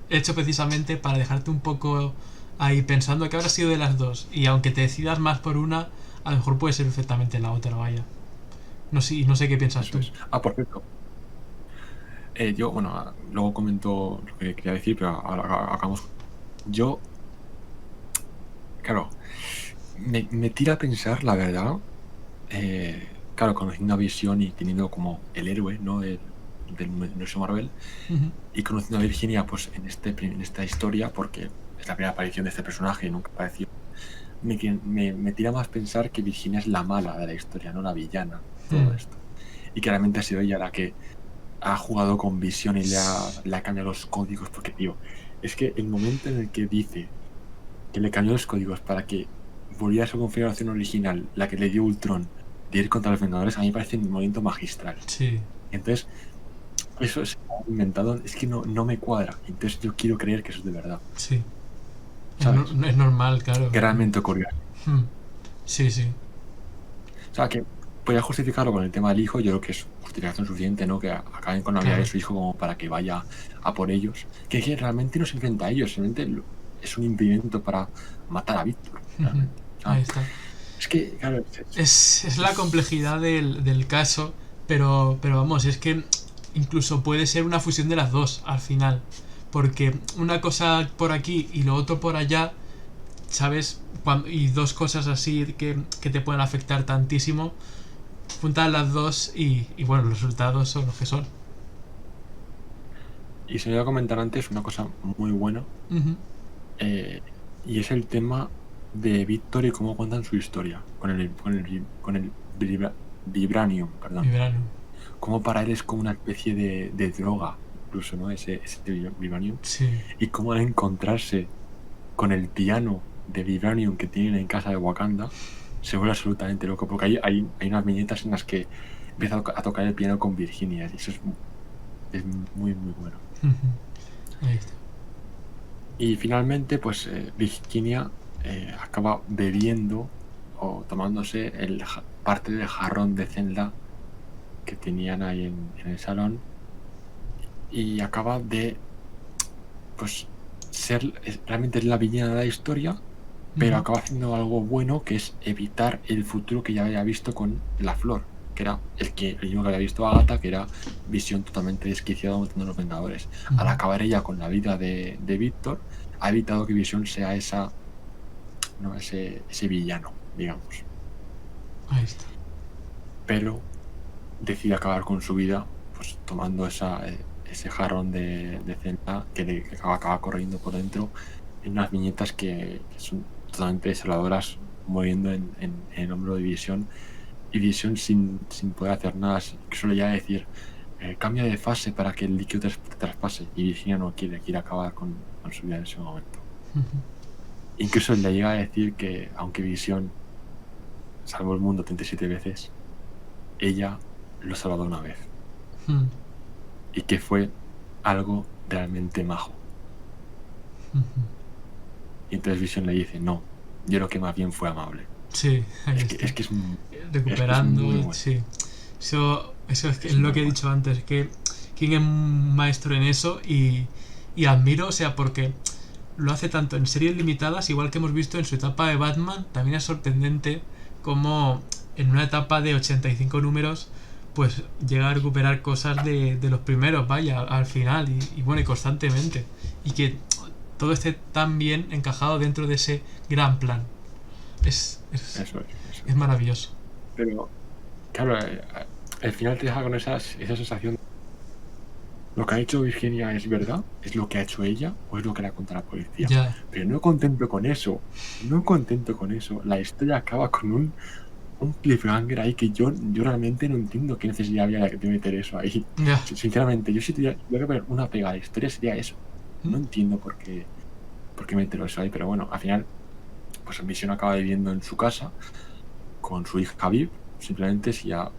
hecho precisamente para dejarte un poco ahí pensando que habrá sido de las dos. Y aunque te decidas más por una, a lo mejor puede ser perfectamente la otra, vaya. No sé, no sé qué piensas Eso tú. es. Por cierto, yo, bueno, luego comento lo que quería decir, pero ahora acabamos. Yo, claro, me tira a pensar, la verdad, claro, conociendo a Visión y teniendo como el héroe, ¿no? Del universo Marvel, Ujú. y conociendo a Virginia, pues en esta historia, porque es la primera aparición de este personaje y nunca apareció, me tira más pensar que Virginia es la mala de la historia, no la villana, todo Mm. esto. Y claramente ha sido ella la que ha jugado con Visión y S- le ha cambiado los códigos, porque, tío, es que el momento en el que dice que le cambió los códigos para que volviera a su configuración original, la que le dio Ultron, de ir contra los Vengadores, a mí me parece un momento magistral. Sí, Entonces, eso se ha inventado, es que no me cuadra. Entonces yo quiero creer que eso es de verdad, sí. ¿sabes? Es normal, claro. Que realmente ocurrió así. Mm. Sí, sí. O sea, que podría justificarlo con el tema del hijo, yo creo que es justificación suficiente, ¿no? Que acaben con la vida de Claro. su hijo como para que vaya a por ellos. Que realmente no se enfrenta a ellos, simplemente es un impedimento para matar a Víctor, Ujú. realmente. O Ahí sea, está. es que, claro, Es la complejidad del caso, pero vamos, es que incluso puede ser una fusión de las dos al final. Porque una cosa por aquí y lo otro por allá, ¿sabes? Y dos cosas así que te pueden afectar tantísimo, juntas las dos y bueno, los resultados son los que son. y se me iba a comentar antes una cosa muy buena, Ujú. eh, y es el tema de Víctor y cómo cuentan su historia con el Vibranium, Mi perdón. verano. Cómo para él es como una especie de droga, incluso, ¿no? Ese Vibranium. Sí. Y cómo al encontrarse con el piano de Vibranium que tienen en casa de Wakanda, se vuelve absolutamente loco, porque hay unas viñetas en las que empieza a tocar el piano con Virginia, y eso es muy, muy bueno. Ahí está. Y finalmente, pues Virginia acaba bebiendo o tomándose parte del jarrón de Zelda que tenían ahí en el salón, y acaba de, pues, realmente es la villana de la historia, pero Ujú. acaba haciendo algo bueno, que es evitar el futuro que ya había visto con la flor, que era el mismo que había visto a Agatha, que era Visión totalmente desquiciado matando a los Vengadores. Al Ujú. acabar ella con la vida de Víctor, ha evitado que Visión sea ¿no? ese villano, digamos. Ahí está. Pero decide acabar con su vida, pues tomando ese jarrón de Zelda que acaba corriendo por dentro en unas viñetas que son totalmente desoladoras, moviendo en el hombro de Visión, y Visión sin poder hacer nada, solo ya decir cambia de fase para que el líquido te traspase, y Virginia no quiere acabar con su vida en ese momento. Ujú. Incluso le llega a decir que aunque Visión salvó el mundo 37 veces, ella lo ha salvado una vez, Mm. y que fue algo realmente majo. Ujú. Y entonces Vision le dice, no, yo creo que más bien fue amable. Sí, ahí Es que está. es, que es, mu- es muy Recuperando, bueno. sí. Eso es Es lo muy que he bueno. dicho antes, que King es un maestro en eso y admiro, o sea, porque lo hace tanto en series limitadas, igual que hemos visto en su etapa de Batman, también es sorprendente cómo en una etapa de 85 números, pues llega a recuperar cosas de los primeros, vaya, al final, y bueno, y constantemente. Y que todo esté tan bien encajado dentro de ese gran plan. Es, es, Eso es. es maravilloso. Pero, claro, al final te deja con esa sensación. ¿Lo que ha hecho Virginia es verdad? ¿Es lo que ha hecho ella? ¿O es lo que le ha contado la policía? Ya, Pero no contento con eso. No contento con eso. La historia acaba con un cliffhanger ahí que yo realmente no entiendo qué necesidad había de meter eso ahí. ya. Sinceramente, yo si tuviera que poner una pega a la historia sería eso. No ¿Mm? entiendo por qué meterlo eso ahí, pero bueno, al final, pues Vision acaba viviendo en su casa con su hija Viv, simplemente si ya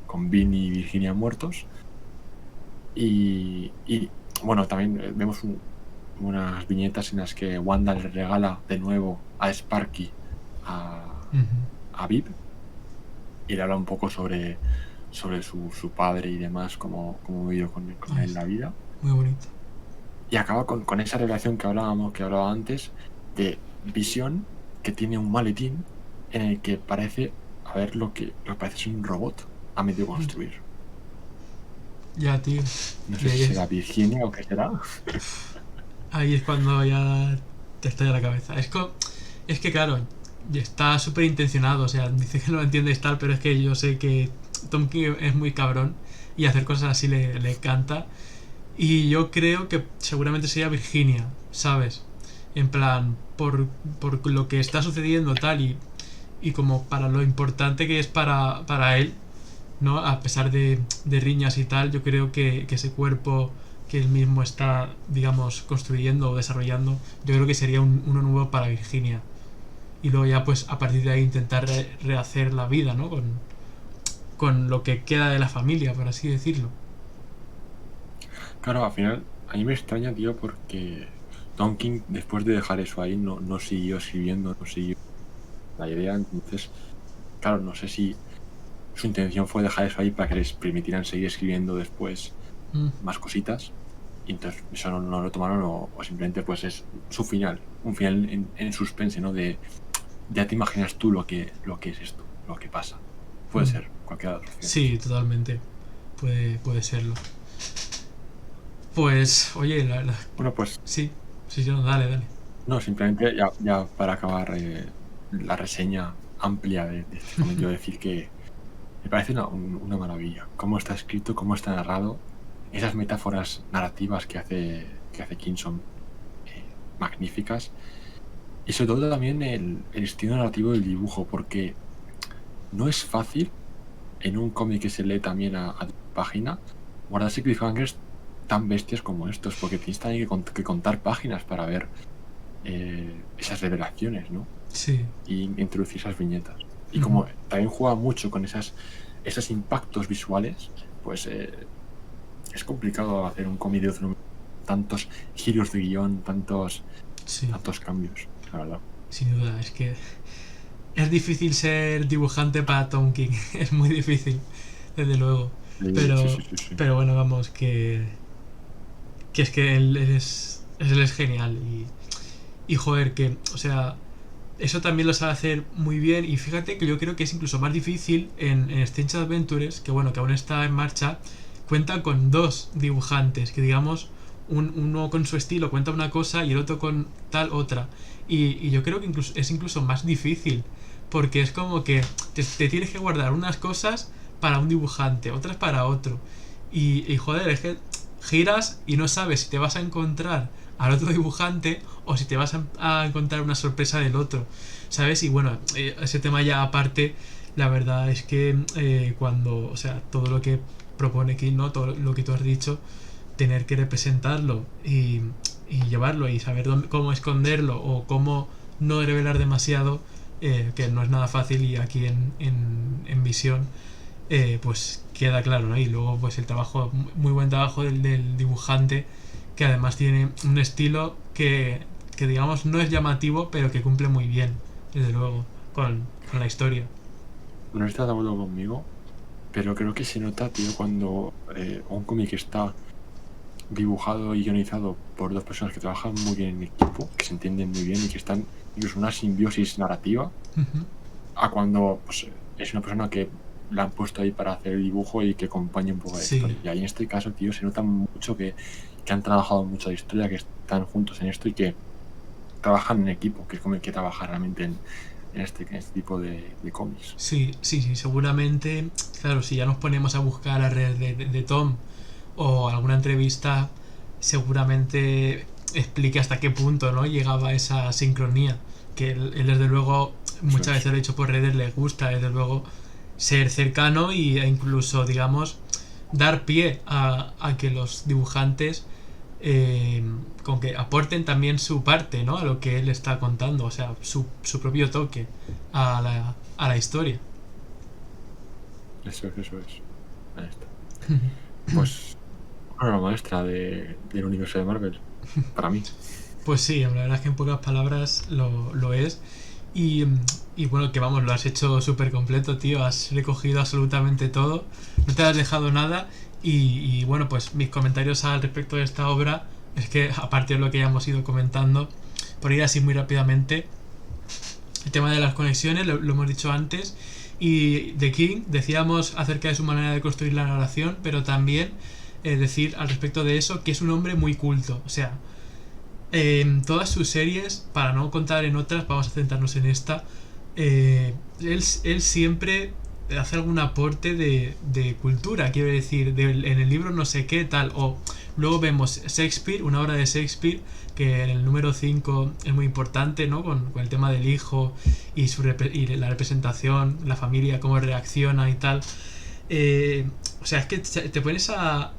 con Vin y Virginia muertos. Y bueno, también vemos unas viñetas en las que Wanda le regala de nuevo a Sparky a, Ujú. a Viv, y le habla un poco sobre su padre y demás, cómo vivió con Ahí él está. la vida. Muy bonito. Y acaba con esa relación que hablaba antes, de Visión, que tiene un maletín en el que parece haber lo que parece ser un robot a medio construir. Ya, tío. No Y sé si será Virginia o qué será. ahí es cuando ya te estalla la cabeza. Es que claro, está súper intencionado. O sea, dice que no lo entiendes tal, pero es que yo sé que Tom King es muy cabrón y hacer cosas así le encanta. Y yo creo que seguramente sería Virginia, ¿sabes? En plan, por lo que está sucediendo tal y como para lo importante que es para él, ¿no? A pesar de riñas y tal, yo creo que ese cuerpo que él mismo está, digamos, construyendo o desarrollando, yo creo que sería uno nuevo para Virginia. Y luego ya pues a partir de ahí intentar rehacer la vida, ¿no? Con lo que queda de la familia, por así decirlo. Claro, al final, a mí me extraña, tío, porque Tom King, después de dejar eso ahí, no siguió escribiendo, no siguió la idea. Entonces, claro, no sé si su intención fue dejar eso ahí para que les permitieran seguir escribiendo después Mm, más cositas. Y entonces eso no lo tomaron o simplemente pues es su final. Un final en suspense, ¿no? De ya te imaginas tú lo que es esto, lo que pasa. Puede mm. ser cualquiera de las opciones. Sí, totalmente. Puede serlo. Pues, oye, Bueno, pues sí, sí, sí, no, dale. no, simplemente ya para acabar la reseña amplia de este cómic, quiero decir que me parece una maravilla. Cómo está escrito, cómo está narrado, esas metáforas narrativas que hace King son magníficas. Y sobre todo también el estilo narrativo del dibujo, porque no es fácil en un cómic que se lee también a página guardarse cliffhangers tan bestias como estos, porque tienes también que contar páginas para ver esas revelaciones, ¿no? Sí. Y introducir esas viñetas. Y Ujú. como también juega mucho con esos impactos visuales, pues es complicado hacer un cómic de otro, tantos giros de guión, Sí, tantos cambios, la verdad. sin duda. Es que es difícil ser dibujante para Tom King. Es muy difícil, desde luego. Sí, sí, Pero, sí, sí, sí. pero bueno, vamos, que es que él es genial. Y joder, que, o sea, eso también lo sabe hacer muy bien. Y fíjate que yo creo que es incluso más difícil en Strange Adventures, que bueno, que aún está en marcha, cuenta con dos dibujantes, que digamos, uno con su estilo cuenta una cosa y el otro con tal otra. Y yo creo que incluso, es incluso más difícil, porque es como que te tienes que guardar unas cosas para un dibujante, otras para otro. Y joder, es que giras y no sabes si te vas a encontrar al otro dibujante o si te vas a encontrar una sorpresa del otro, ¿sabes? Y bueno, ese tema ya aparte, la verdad es que cuando, o sea, todo lo que propone King, ¿no? Todo lo que tú has dicho, tener que representarlo y llevarlo y saber cómo esconderlo o cómo no revelar demasiado, que no es nada fácil y aquí en visión pues queda claro, ¿no? Y luego pues el trabajo, muy buen trabajo del dibujante, que además tiene un estilo que digamos no es llamativo, pero que cumple muy bien, desde luego, con la historia. No estás de acuerdo conmigo, pero creo que se nota, tío, cuando un cómic está dibujado y guionizado por dos personas que trabajan muy bien en equipo, que se entienden muy bien y que están incluso en una simbiosis narrativa, Ujú. a cuando pues, es una persona que la han puesto ahí para hacer el dibujo y que acompañe un poco la Sí, historia. Y en este caso, tío, se nota mucho que han trabajado mucho la historia, que están juntos en esto y que trabajan en equipo, que es como hay que trabajar realmente en este tipo de cómics. sí, seguramente, claro, si ya nos ponemos a buscar a redes de Tom o alguna entrevista, seguramente explique hasta qué punto, ¿no? Llegaba esa sincronía, que él desde luego Eso muchas veces es. lo he dicho por redes, le gusta desde luego ser cercano e incluso, digamos, dar pie a que los dibujantes eh, con que aporten también su parte, ¿no? A lo que él está contando, o sea, su propio toque a la historia. Eso es, eso es. Ahí está. Pues una obra maestra del universo de Marvel, para mí. Pues sí, la verdad es que en pocas palabras lo es. Y, y bueno, que vamos, lo has hecho súper completo, tío. Has recogido absolutamente todo. No te has dejado nada. Y bueno, pues mis comentarios al respecto de esta obra es que, aparte de lo que ya hemos ido comentando, por ir así muy rápidamente, el tema de las conexiones, lo hemos dicho antes. Y de King decíamos acerca de su manera de construir la narración, pero también decir al respecto de eso que es un hombre muy culto. O sea, en todas sus series, para no contar en otras, vamos a centrarnos en esta. Él siempre hace algún aporte de cultura, quiero decir, en el libro no sé qué tal, o luego vemos Shakespeare, una obra de Shakespeare, que en el número 5 es muy importante, ¿no? Con el tema del hijo y, y la representación, la familia, cómo reacciona y tal. O sea, es que te pones a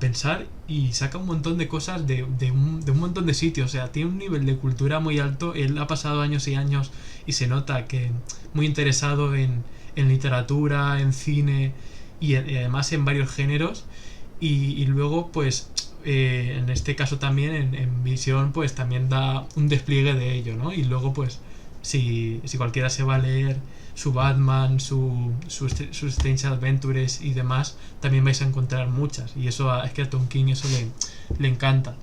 pensar y saca un montón de cosas de un montón de sitios. O sea, tiene un nivel de cultura muy alto. Él ha pasado años y años y se nota que muy interesado en literatura, en cine y además en varios géneros. Y luego, pues, en este caso también, en Visión, pues también da un despliegue de ello, ¿no? Y luego, pues, si cualquiera se va a leer su Batman, sus Strange Adventures y demás, también vais a encontrar muchas. Y eso es que a Tom King eso le encanta.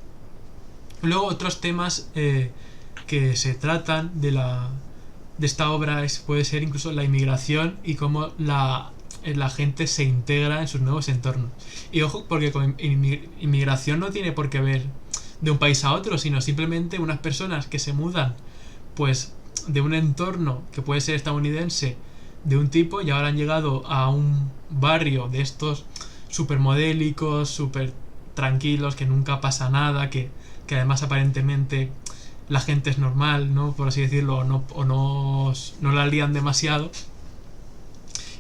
Luego otros temas que se tratan de esta obra puede ser incluso la inmigración y cómo la gente se integra en sus nuevos entornos. Y ojo, porque con inmigración no tiene por qué ver de un país a otro, sino simplemente unas personas que se mudan pues de un entorno que puede ser estadounidense de un tipo y ahora han llegado a un barrio de estos súper modélicos, súper tranquilos, que nunca pasa nada, que además aparentemente la gente es normal, ¿no? Por así decirlo, o no la lían demasiado.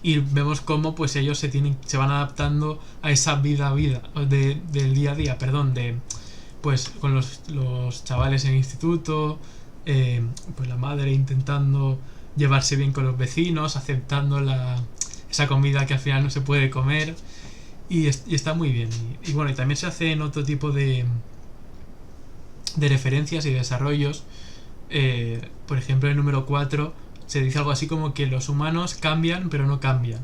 Y vemos cómo pues ellos se van adaptando a esa vida del día a día, perdón, de pues con los chavales en el instituto, pues la madre intentando llevarse bien con los vecinos, aceptando esa comida que al final no se puede comer y está muy bien. Y bueno, y también se hacen otro tipo de referencias y desarrollos. Por ejemplo, en el número 4 se dice algo así como que los humanos cambian pero no cambian.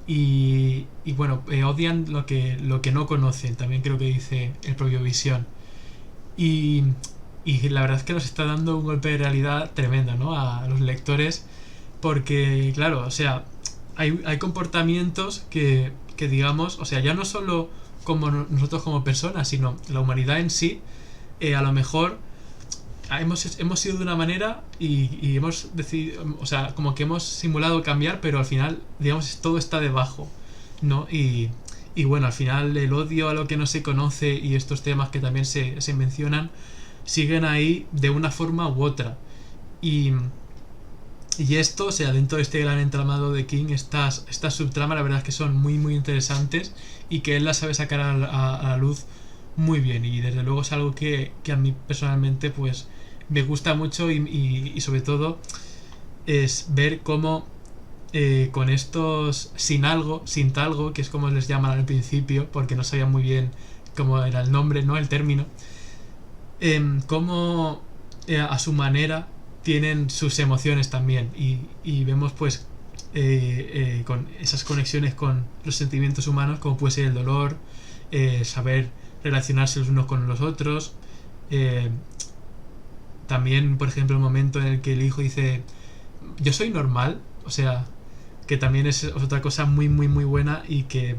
Y bueno, odian lo que no conocen, también creo que dice el propio Visión. Y, y la verdad es que nos está dando un golpe de realidad tremendo, ¿no? A los lectores, porque, claro, o sea, hay comportamientos que digamos, o sea, ya no solo como nosotros como personas, sino la humanidad en sí, a lo mejor hemos sido de una manera y hemos decidido, o sea, como que hemos simulado cambiar, pero al final, digamos, todo está debajo, ¿no? Y bueno, al final el odio a lo que no se conoce y estos temas que también se mencionan siguen ahí de una forma u otra. Y, y esto, o sea, dentro de este gran entramado de King, estas subtramas la verdad es que son muy muy interesantes y que él las sabe sacar a la luz muy bien. Y desde luego es algo que a mí personalmente pues me gusta mucho y sobre todo es ver cómo con estos sin talgo, que es como les llaman al principio, porque no sabían muy bien cómo era el nombre, ¿no? El término, cómo a su manera tienen sus emociones también y vemos pues con esas conexiones con los sentimientos humanos como puede ser el dolor, saber relacionarse los unos con los otros, eh, también por ejemplo el momento en el que el hijo dice yo soy normal, o sea que también es otra cosa muy muy muy buena y que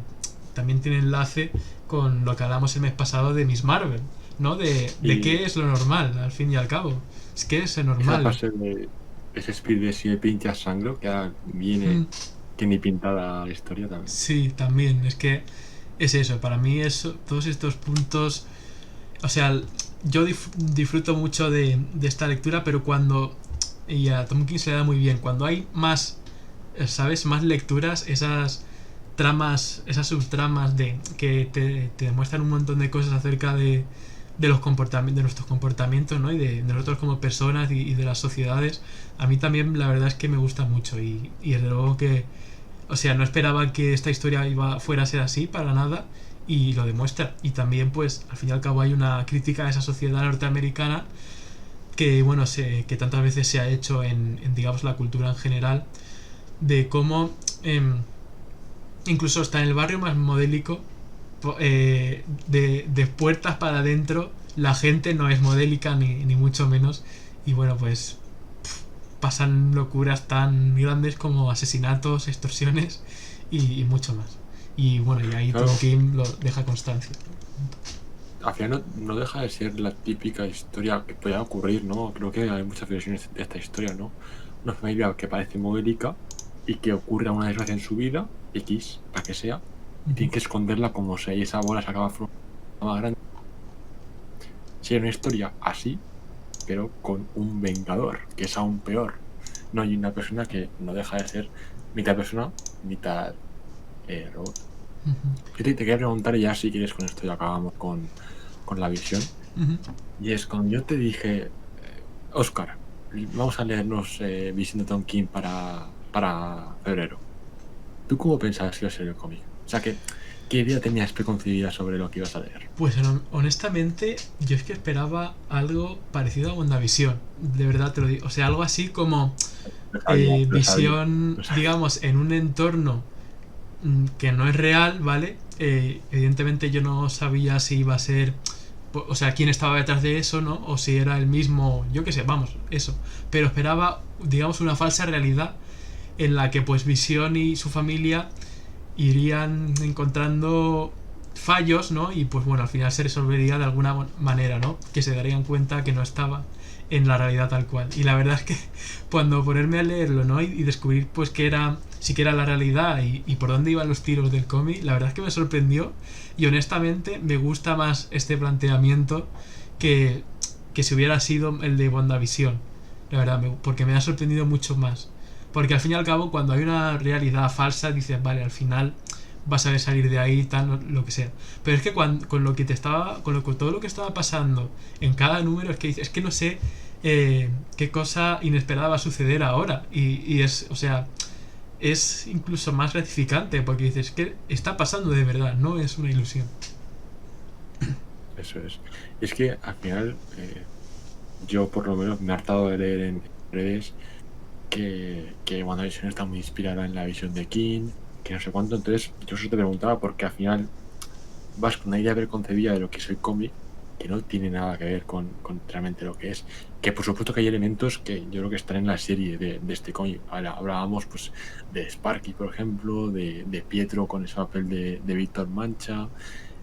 también tiene enlace con lo que hablamos el mes pasado de Miss Marvel, ¿no? De Y qué es lo normal, al fin y al cabo. Es que es esa normal. frase de ese speed de si me pinchas sangro, que ahora viene Mm, que ni pintada la historia también. sí, también. Es que es eso. Para mí eso, todos estos puntos... O sea, yo disfruto mucho de esta lectura, pero cuando... Y a Tom King se le da muy bien. Cuando hay más, ¿sabes? Más lecturas, esas tramas, esas subtramas que te demuestran un montón de cosas acerca de los comportamientos, de nuestros comportamientos, ¿no? Y de nosotros como personas y de las sociedades. A mí también la verdad es que me gusta mucho y desde luego que, o sea, no esperaba que esta historia fuera a ser así para nada y lo demuestra. Y también pues al fin y al cabo hay una crítica a esa sociedad norteamericana que bueno, que tantas veces se ha hecho en digamos la cultura en general, de cómo incluso está en el barrio más modélico, de puertas para adentro la gente no es modélica ni mucho menos y bueno pues pasan locuras tan grandes como asesinatos, extorsiones y mucho más. Y bueno, y ahí Tom Claro, Kim lo deja constancia. al final no deja de ser la típica historia que puede ocurrir, ¿no? Creo que hay muchas versiones de esta historia, ¿no? Una familia que parece modélica y que ocurra una desgracia en su vida, X, la que sea, y tienen que esconderla como sea, y esa bola se acaba formando más grande. Si hay una historia así, pero con un vengador, que es aún peor. No hay una persona que no deja de ser mitad persona, mitad robot. Yo te quería preguntar, y ya si quieres con esto ya acabamos con la visión. Y es cuando yo te dije, Oscar, vamos a leernos Visión de Tom King para febrero. ¿Tú cómo pensabas que iba a ser el cómic? O sea, ¿qué idea tenías preconcebida sobre lo que ibas a leer? Pues honestamente, yo es que esperaba algo parecido a WandaVision. De verdad te lo digo. O sea, algo así como Lo sabía. visión, digamos, en un entorno que no es real, ¿vale? Evidentemente yo no sabía si iba a ser, o sea, quién estaba detrás de eso, ¿no? O si era el mismo, yo qué sé, vamos, eso. Pero esperaba, digamos, una falsa realidad en la que pues Visión y su familia irían encontrando fallos, ¿no? Y pues bueno, al final se resolvería de alguna manera, ¿no? Que se darían cuenta que no estaba en la realidad tal cual. Y la verdad es que cuando ponerme a leerlo, ¿no? Y descubrir pues que era, sí que era la realidad y por dónde iban los tiros del cómic, la verdad es que me sorprendió y honestamente me gusta más este planteamiento que, que si hubiera sido el de WandaVision. La verdad, porque me ha sorprendido mucho más. Porque al fin y al cabo, cuando hay una realidad falsa, dices, vale, al final vas a salir de ahí, tal, lo que sea. Pero es que con lo que te estaba, con todo lo que estaba pasando en cada número, es que dices, es que no sé qué cosa inesperada va a suceder ahora. Y es, o sea, es incluso más gratificante, porque dices, que está pasando de verdad, no es una ilusión. Eso es. Es que al final, yo por lo menos me he hartado de leer en redes que WandaVision está muy inspirada en la visión de King, que no sé cuánto. Entonces, yo solo te preguntaba porque al final vas con una idea preconcebida de lo que es el cómic que no tiene nada que ver con realmente lo que es. Que por supuesto que hay elementos que yo creo que están en la serie de este cómic. Hablábamos pues de Sparky, por ejemplo, de Pietro con ese papel de Víctor Mancha,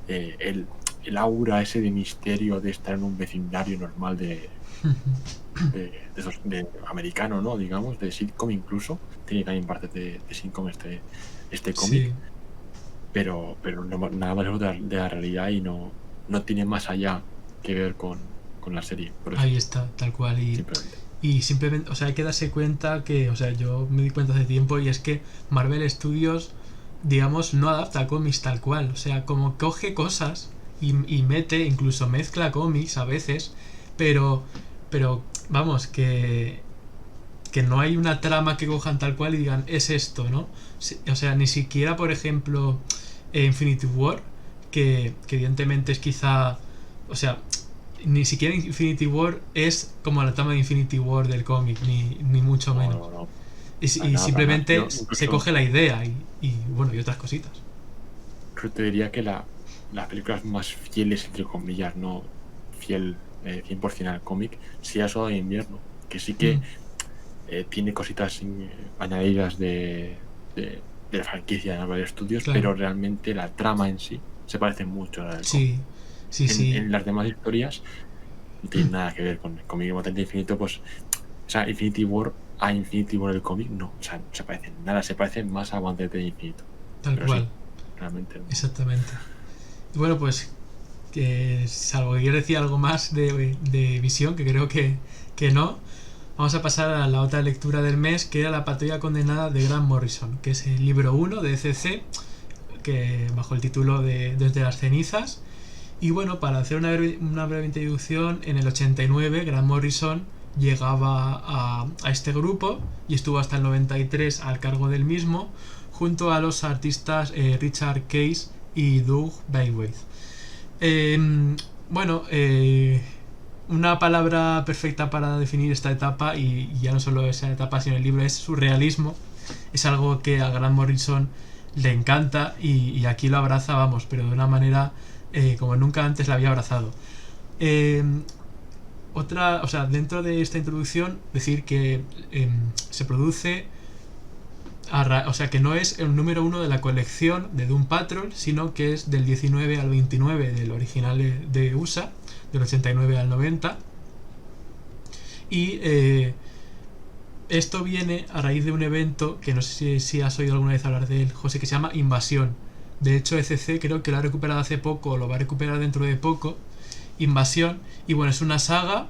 el aura ese de misterio de estar en un vecindario normal de americano, ¿no? Digamos, de sitcom incluso. Tiene también partes de sitcom este cómic, Sí, pero nada más lejos de la realidad y no tiene más allá que ver con la serie. Por eso, ahí está, tal cual. simplemente. Y simplemente, o sea, hay que darse cuenta que, o sea, yo me di cuenta hace tiempo y es que Marvel Studios, digamos, no adapta cómics tal cual. O sea, como coge cosas y mete, incluso mezcla cómics a veces, pero, pero vamos, que no hay una trama que cojan tal cual y digan, es esto, ¿no? O sea, ni siquiera, por ejemplo, Infinity War, que evidentemente es quizá, o sea, ni siquiera Infinity War es como la trama de Infinity War del cómic, ni mucho No, menos. no, no. Y Para nada. simplemente Yo se incluso, coge la idea bueno, y otras cositas. incluso te diría que las películas más fieles, entre comillas, no fiel 100% al cómic, sí a Soldado de Invierno, que sí Mm, que tiene cositas añadidas de la franquicia de Marvel Studios, claro. pero realmente la trama en sí se parece mucho a la del cómic. Sí, sí, sí. En las demás historias no tiene nada que ver con el cómic Mutante Infinito, pues, o sea, Infinity War a Infinity War el cómic, no, o sea, no se parecen nada, se parecen más a Guantelete de Infinito. Tal Pero sí, cual. realmente no. Exactamente. Y bueno, pues, que salvo que quiero decir algo más de visión, que creo que no, vamos a pasar a la otra lectura del mes, que era La Patrulla Condenada de Grant Morrison, que es el libro 1 de ECC, que bajo el título de Desde las cenizas. Y bueno, para hacer una breve introducción, en el 89 Grant Morrison llegaba a este grupo y estuvo hasta el 93 al cargo del mismo, junto a los artistas Richard Case y Doug Bywaite. Bueno, una palabra perfecta para definir esta etapa, y ya no solo esa etapa sino el libro, es surrealismo. Es algo que a Grant Morrison le encanta y aquí lo abraza, vamos, pero de una manera como nunca antes la había abrazado. Eh, o sea, dentro de esta introducción, decir que se produce, o sea, que no es el número 1 de la colección de Doom Patrol, sino que es del 19 al 29 del original de USA, del 89 al 90. Y esto viene a raíz de un evento que no sé si has oído alguna vez hablar de él, José, que se llama Invasión. De hecho, ECC creo que lo ha recuperado hace poco, o lo va a recuperar dentro de poco. Invasión. Y bueno, es una saga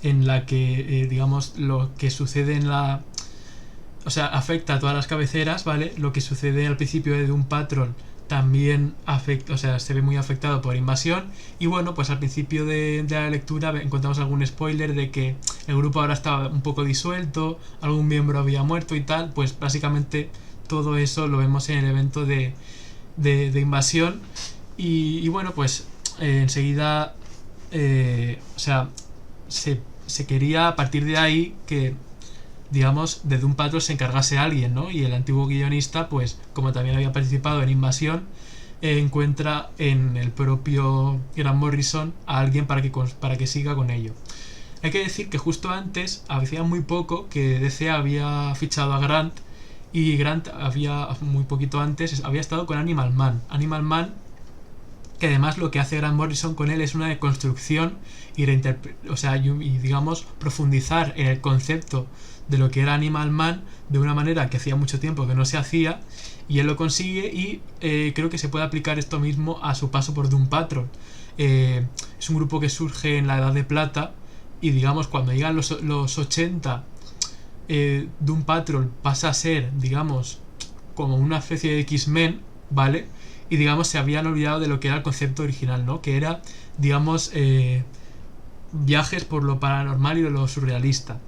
en la que, digamos, lo que sucede en la... O sea, afecta a todas las cabeceras, ¿vale? Lo que sucede al principio de Doom Patrol también afecta, o sea, se ve muy afectado por Invasión. Y bueno, pues al principio de la lectura encontramos algún spoiler de que el grupo ahora estaba un poco disuelto, algún miembro había muerto y tal. Pues básicamente todo eso lo vemos en el evento de Invasión. Y bueno, pues enseguida, o sea, se quería a partir de ahí que, digamos, de Doom Patrol se encargase alguien, ¿no? Y el antiguo guionista, pues, como también había participado en Invasión, encuentra en el propio Grant Morrison a alguien para que siga con ello. Hay que decir que justo antes, hacía muy poco, que DC había fichado a Grant, y Grant había, muy poquito antes, había estado con Animal Man. Animal Man, que además lo que hace Grant Morrison con él es una deconstrucción y, y digamos, profundizar en el concepto de lo que era Animal Man de una manera que hacía mucho tiempo que no se hacía, y él lo consigue. Y creo que se puede aplicar esto mismo a su paso por Doom Patrol. Es un grupo que surge en la Edad de Plata, y digamos cuando llegan los 80, Doom Patrol pasa a ser, digamos, como una especie de X-Men, ¿vale? Y digamos se habían olvidado de lo que era el concepto original, ¿no? Que era, digamos, viajes por lo paranormal y lo surrealista.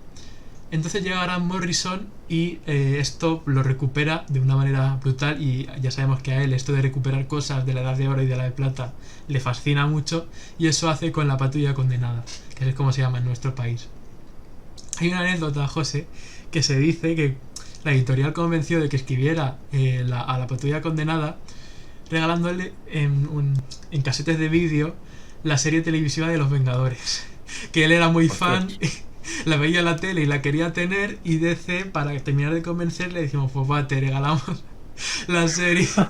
Entonces llega Grant Morrison y esto lo recupera de una manera brutal, y ya sabemos que a él esto de recuperar cosas de la Edad de Oro y de la de Plata le fascina mucho, y eso hace con La Patrulla Condenada, que es como se llama en nuestro país. Hay una anécdota, José, que se dice que la editorial convenció de que escribiera a La Patrulla Condenada regalándole en casetes de vídeo la serie televisiva de Los Vengadores, que él era muy fan, la veía en la tele y la quería tener, y DC, para terminar de convencerle, le dijimos, pues va, te regalamos la serie. O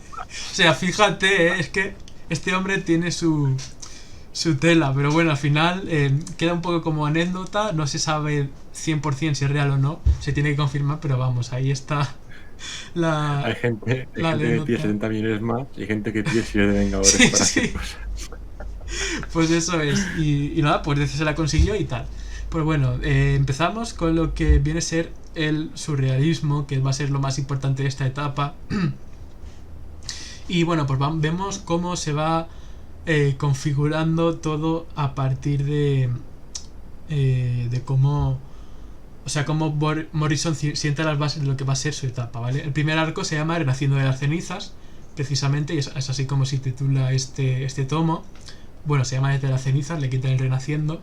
sea, fíjate, es que este hombre tiene su tela, pero bueno, al final queda un poco como anécdota, no se sabe 100% si es real o no, se tiene que confirmar, pero vamos, ahí está Hay gente que pide 70 millones más, y hay gente que pide series de Vengadores para hacer cosas. Pues eso es, y nada, pues DC se la consiguió y tal. Pues bueno, empezamos con lo que viene a ser el surrealismo, que va a ser lo más importante de esta etapa. Y bueno, pues vemos cómo se va configurando todo a partir de cómo, o sea, cómo Morrison sienta las bases de lo que va a ser su etapa, ¿vale? El primer arco se llama Renaciendo de las cenizas, precisamente, y es así como se titula este tomo. Bueno, se llama Desde las cenizas, le quitan el Renaciendo.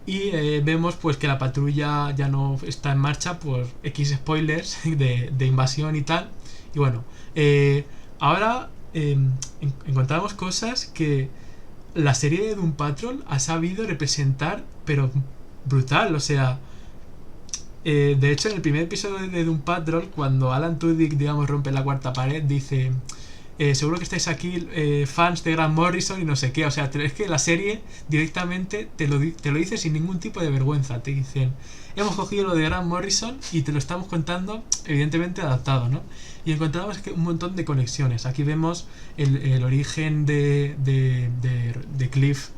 Y vemos pues que la patrulla ya no está en marcha por X spoilers de Invasión y tal. Y bueno, ahora encontramos cosas que la serie de Doom Patrol ha sabido representar, pero brutal. O sea, de hecho en el primer episodio de Doom Patrol, cuando Alan Tudyk, digamos, rompe la cuarta pared, dice... seguro que estáis aquí fans de Grant Morrison y no sé qué. O sea, es que la serie directamente te lo dice sin ningún tipo de vergüenza. Te dicen, hemos cogido lo de Grant Morrison y te lo estamos contando, evidentemente adaptado, ¿no? Y encontramos un montón de conexiones. Aquí vemos el origen de Cliff,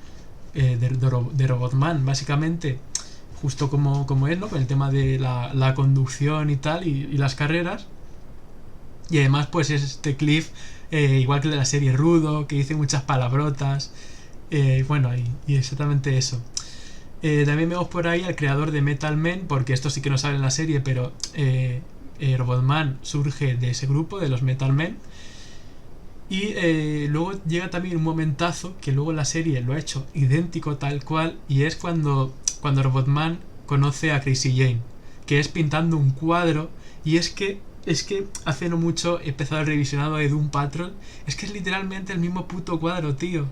de Robotman, básicamente, justo como es, ¿no? Con el tema de la conducción y tal, y las carreras. Y además pues es este Cliff, igual que el de la serie, rudo, que dice muchas palabrotas, bueno, y exactamente eso. También vemos por ahí al creador de Metal Men, porque esto sí que no sale en la serie, pero Robotman surge de ese grupo, de los Metal Men. Y luego llega también un momentazo que luego la serie lo ha hecho idéntico tal cual, y es cuando Robotman conoce a Crazy Jane, que es pintando un cuadro. Y es que hace no mucho he empezado el revisionado de Doom Patrol. Es que es literalmente el mismo puto cuadro, tío.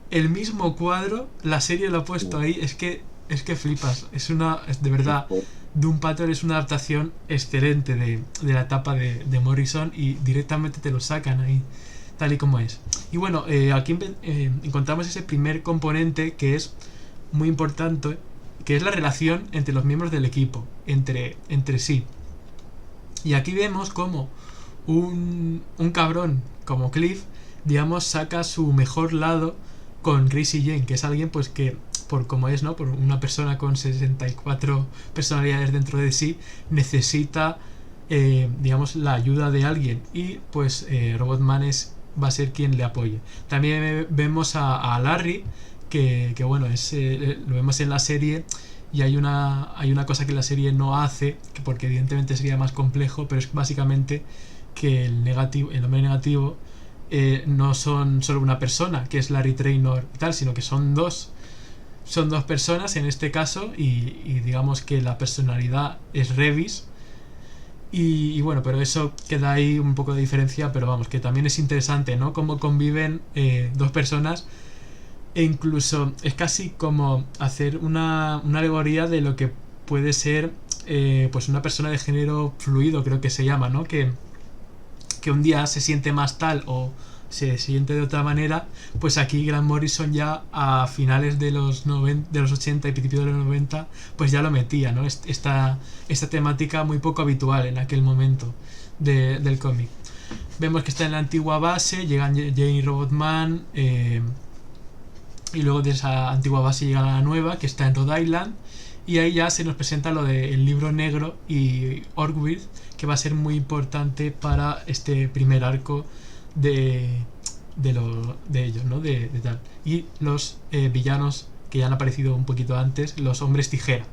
El mismo cuadro, la serie lo ha puesto ahí. Es que flipas. Es de verdad, Doom Patrol es una adaptación excelente de la etapa de Morrison, y directamente te lo sacan ahí, tal y como es. Y bueno, aquí encontramos ese primer componente que es muy importante, que es la relación entre los miembros del equipo, entre sí. Y aquí vemos como un cabrón como Cliff, digamos, saca su mejor lado con Crazy Jane, que es alguien pues que, por como es, ¿no? Por una persona con 64 personalidades dentro de sí, necesita, digamos, la ayuda de alguien, y pues Robotman va a ser quien le apoye. También vemos a Larry, que bueno, lo vemos en la serie, y hay una cosa que la serie no hace, que porque evidentemente sería más complejo, pero es básicamente que el hombre negativo no son solo una persona, que es Larry Trainor y tal, sino que son dos personas en este caso, y digamos que la personalidad es Revis. Y bueno, pero eso queda ahí un poco de diferencia, pero vamos, que también es interesante, ¿no? Cómo conviven dos personas, e incluso es casi como hacer una alegoría de lo que puede ser pues una persona de género fluido, creo que se llama, ¿no? Que un día se siente más tal o se siente de otra manera. Pues aquí Grant Morrison ya a finales de los 80 y principios de los 90 pues ya lo metía, ¿no? Esta temática muy poco habitual en aquel momento del cómic. Vemos que está en la antigua base, llegan Jane y Robotman, y luego de esa antigua base llegan a la nueva, que está en Rhode Island, y ahí ya se nos presenta lo del libro negro y Orgwith, que va a ser muy importante para este primer arco de ellos, ¿no? De tal. Y los villanos que ya han aparecido un poquito antes, los hombres tijera,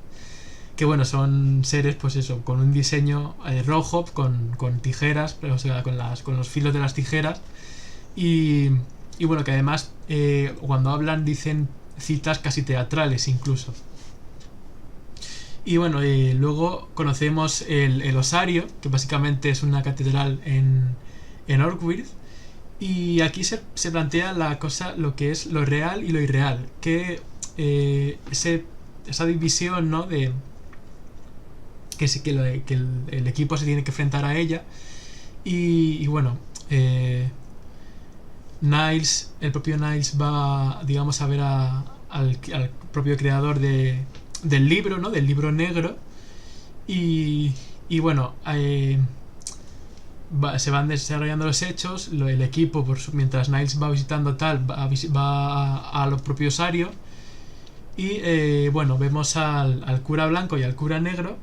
que bueno, son seres pues eso, con un diseño rojo, con tijeras, o sea, con los filos de las tijeras, y bueno, que además cuando hablan dicen citas casi teatrales incluso. Y bueno, luego conocemos el osario, que básicamente es una catedral en Orgwith. Y aquí se plantea la cosa, lo que es lo real y lo irreal. Que esa división, ¿no? De que el equipo se tiene que enfrentar a ella. Y bueno, Niles, el propio Niles va, digamos, a ver al propio creador del libro, ¿no? Del libro negro. Y bueno, se van desarrollando los hechos. El equipo, mientras Niles va visitando tal, va a lo propio osario. Y bueno, vemos al cura blanco y al cura negro.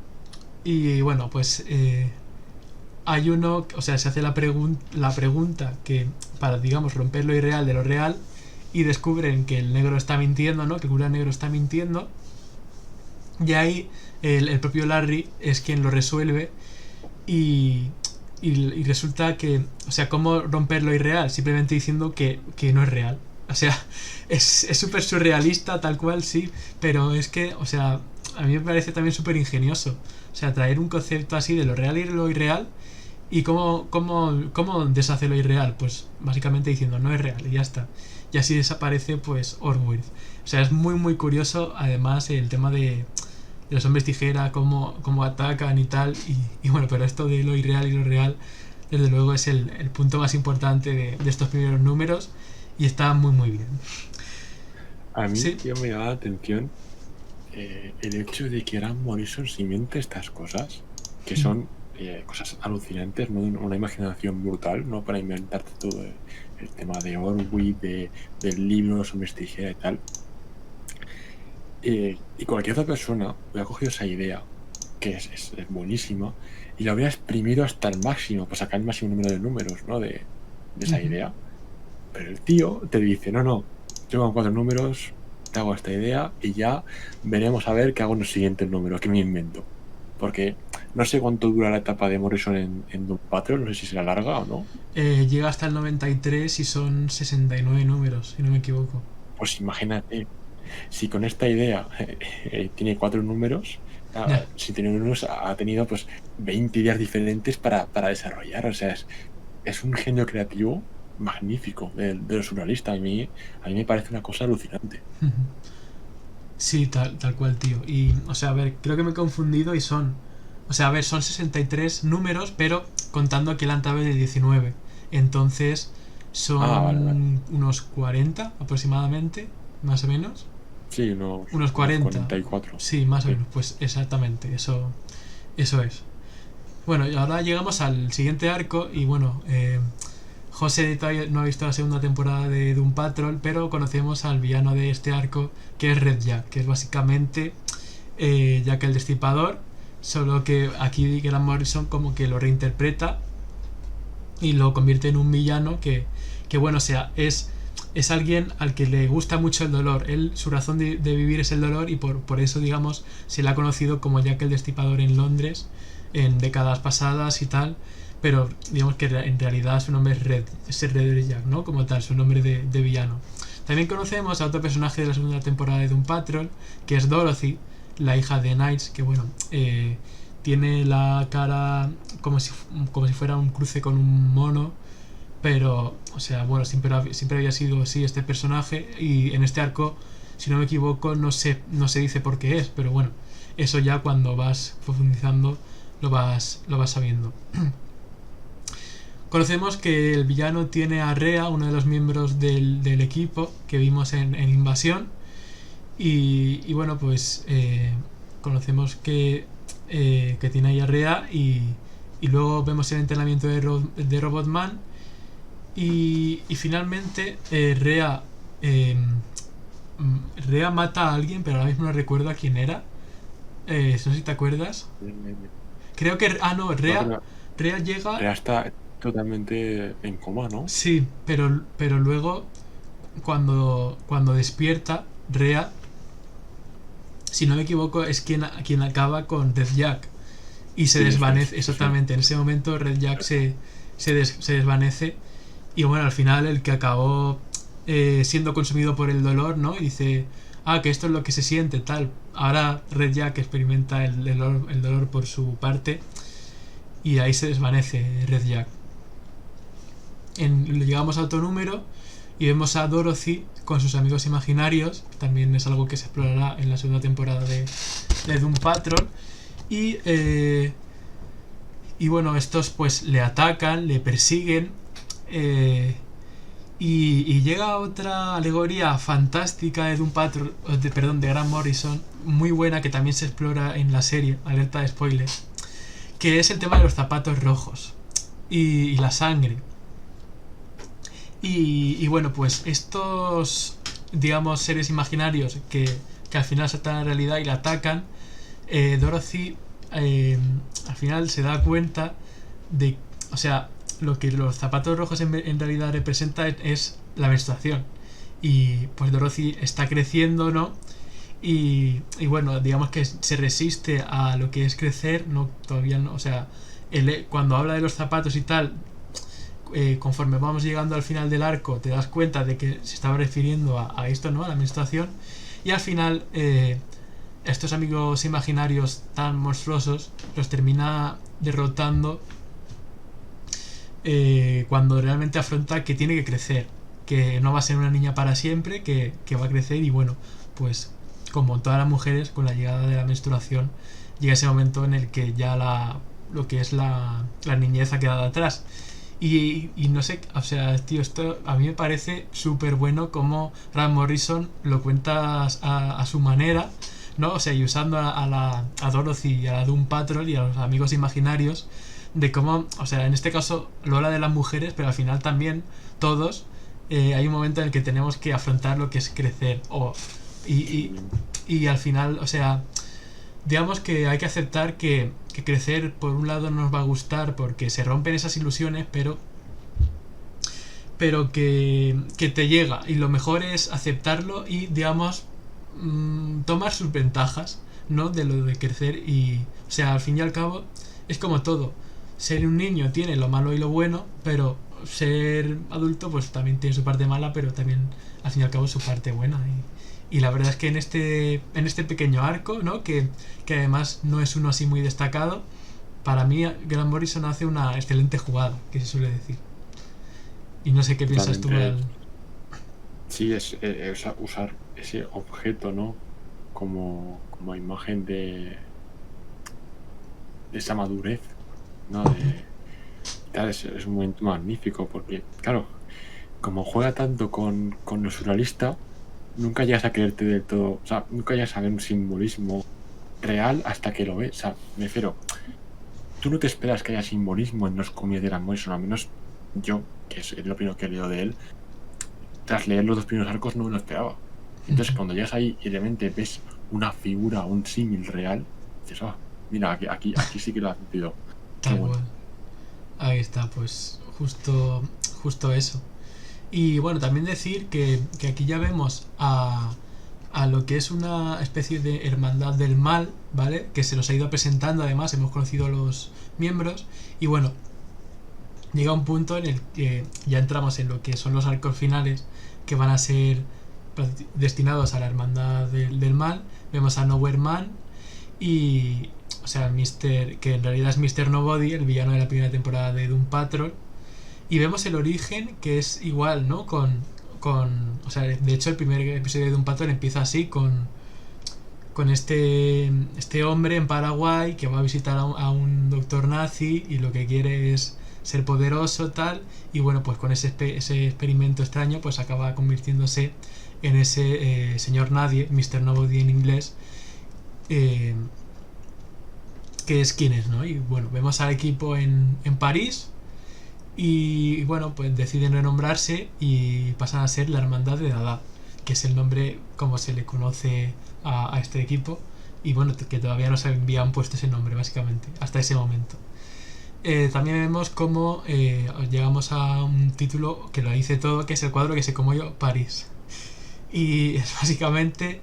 Y bueno, pues hay uno, o sea, se hace la pregunta que para, digamos, romper lo irreal de lo real, y descubren que el negro está mintiendo, ¿no? Que el cura negro está mintiendo. Y ahí el propio Larry es quien lo resuelve, y resulta que, o sea, ¿cómo romper lo irreal? Simplemente diciendo que no es real. O sea, es súper surrealista, tal cual, sí, pero es que, o sea, a mí me parece también súper ingenioso. O sea, traer un concepto así de lo real y lo irreal, y cómo deshace lo irreal, pues básicamente diciendo no es real y ya está. Y así desaparece pues Orgwith. O sea, es muy muy curioso, además, el tema de los hombres tijera, cómo atacan y tal, y bueno, pero esto de lo irreal y lo real, desde luego es el punto más importante de estos primeros números, y está muy muy bien. A mí, Sí. tío, me llama la atención el hecho de que Grant Morrison se invente estas cosas, que son cosas alucinantes, ¿no? Una imaginación brutal, ¿no? Para inventarte todo el tema de Orwell, del libro, los hombres tijera y tal. Y cualquier otra persona hubiera cogido esa idea, que es buenísima, y la hubiera exprimido hasta el máximo, para sacar el máximo número de números, ¿no? De esa idea. Pero el tío te dice, no, yo con 4 números te hago esta idea y ya veremos a ver qué hago en los siguientes números, que me invento. Porque no sé cuánto dura la etapa de Morrison en Doom Patrol, no sé si será larga o no. Llega hasta el 93 y son 69 números, si no me equivoco. Pues imagínate, si con esta idea tiene 4 números, si tiene números ha tenido pues 20 ideas diferentes para desarrollar. O sea, es un genio creativo magnífico de lo surrealista. A mí me parece una cosa alucinante. Sí, tal cual, tío. Y, o sea, a ver, creo que me he confundido y son... O sea, a ver, son 63 números, pero contando que el Antabe de 19. Entonces son Vale. unos 40 aproximadamente, más o menos. Sí, unos unos 40. 44. Sí, más o Sí. menos, pues exactamente, eso es. Bueno, y ahora llegamos al siguiente arco y bueno, José todavía no ha visto la segunda temporada de Doom Patrol, pero conocemos al villano de este arco, que es Red Jack, que es básicamente Jack el Destripador, solo que aquí Grant Morrison como que lo reinterpreta y lo convierte en un villano que bueno, o sea, es alguien al que le gusta mucho el dolor. Él, su razón de vivir es el dolor y por eso, digamos, se le ha conocido como Jack el Destripador en Londres en décadas pasadas y tal. Pero digamos que en realidad su nombre es Red Jack, ¿no? Como tal, su nombre de villano. También conocemos a otro personaje de la segunda temporada de Doom Patrol, que es Dorothy, la hija de Knights, que bueno, tiene la cara como si fuera un cruce con un mono, pero, o sea, bueno, siempre había sido así este personaje y en este arco, si no me equivoco, no se dice por qué es, pero bueno, eso ya cuando vas profundizando lo vas sabiendo. Conocemos que el villano tiene a Rhea, uno de los miembros del equipo que vimos en Invasión, y bueno, pues conocemos que tiene ahí a Rhea y luego vemos el entrenamiento de Robotman y finalmente eh, Rhea mata a alguien, pero ahora mismo no recuerdo a quién era. No sé si te acuerdas. Creo que... Ah, no, No, Rhea llega... pero está totalmente en coma, ¿no? Sí, pero luego cuando despierta, Rhea, si no me equivoco, es quien acaba con Death Jack. Y se Sí, eso es. desvanece, Eso es. exactamente. En ese momento Red Jack se desvanece. Y bueno, al final el que acabó siendo consumido por el dolor, ¿no? Y dice, que esto es lo que se siente, tal. Ahora Red Jack experimenta el dolor por su parte. Y ahí se desvanece Red Jack. Llegamos a otro número y vemos a Dorothy con sus amigos imaginarios. También es algo que se explorará en la segunda temporada de Doom Patrol. Y bueno, estos pues le atacan, le persiguen. eh, y llega otra alegoría fantástica de Doom Patrol, perdón, de Grant Morrison, muy buena, que también se explora en la serie, alerta de spoiler, que es el tema de los zapatos rojos y la sangre. Y bueno, pues estos, digamos, seres imaginarios que al final saltan a la realidad y la atacan, Dorothy eh, al final se da cuenta de, o sea, lo que los zapatos rojos en realidad representa es la menstruación. Y pues Dorothy está creciendo, ¿no? Y bueno, digamos que se resiste a lo que es crecer, no, todavía no, o sea, cuando habla de los zapatos y tal, conforme vamos llegando al final del arco, te das cuenta de que se estaba refiriendo a esto, ¿no? A la menstruación. Y al final, estos amigos imaginarios tan monstruosos los termina derrotando cuando realmente afronta que tiene que crecer, que no va a ser una niña para siempre, que va a crecer y bueno, pues como todas las mujeres, con la llegada de la menstruación, llega ese momento en el que ya lo que es la niñez ha quedado atrás. Y no sé, o sea, tío, esto a mí me parece súper bueno como Grant Morrison lo cuenta a su manera, ¿no? O sea, y usando a Dorothy y a la Doom Patrol y a los amigos imaginarios, de cómo, o sea, en este caso lo habla de las mujeres, pero al final también todos, hay un momento en el que tenemos que afrontar lo que es crecer. Y, y, y al final, o sea, digamos que hay que aceptar que crecer por un lado no nos va a gustar porque se rompen esas ilusiones, pero que te llega y lo mejor es aceptarlo y digamos tomar sus ventajas, ¿no? De lo de crecer y, o sea, al fin y al cabo es como todo. Ser un niño tiene lo malo y lo bueno, pero ser adulto pues también tiene su parte mala, pero también al fin y al cabo su parte buena. Y la verdad es que en este pequeño arco, ¿no? Que además no es uno así muy destacado, para mí Grant Morrison hace una excelente jugada, que se suele decir. Y no sé qué piensas tú Totalmente. Sí, es usar ese objeto, ¿no? Como imagen de esa madurez, ¿no? Y tal, es un momento magnífico porque, claro, como juega tanto con lo surrealista, nunca llegas a creerte del todo, o sea, nunca llegas a ver un simbolismo real hasta que lo ves. O sea, me refiero, tú no te esperas que haya simbolismo en los cómics de Grant Morrison, al menos yo, que es lo primero que leo de él, tras leer los 2 primeros arcos no me lo esperaba. Entonces cuando llegas ahí y realmente ves una figura, un símil real, dices, mira, aquí sí que lo has metido. Tal cual. Ahí está, pues justo eso. Y bueno, también decir que aquí ya vemos a lo que es una especie de hermandad del mal, ¿vale? Que se nos ha ido presentando, además, hemos conocido a los miembros. Y bueno, llega un punto en el que ya entramos en lo que son los arcos finales, que van a ser destinados a la hermandad del mal. Vemos a Nowhere Man y... O sea, que en realidad es Mr. Nobody, el villano de la primera temporada de Doom Patrol. Y vemos el origen, que es igual, ¿no? O sea, de hecho el primer episodio de Doom Patrol empieza así, con este hombre en Paraguay que va a visitar a un doctor nazi y lo que quiere es ser poderoso, tal. Y bueno, pues con ese experimento extraño, pues acaba convirtiéndose en ese señor nadie, Mr. Nobody en inglés, que es quien es, ¿no? Y bueno, vemos al equipo en París y bueno, pues deciden renombrarse y pasan a ser la Hermandad de Dada, que es el nombre como se le conoce a este equipo, y bueno, que todavía no se habían puesto ese nombre básicamente hasta ese momento. También vemos cómo llegamos a un título que lo dice todo, que es el cuadro que se comió yo, París, y es básicamente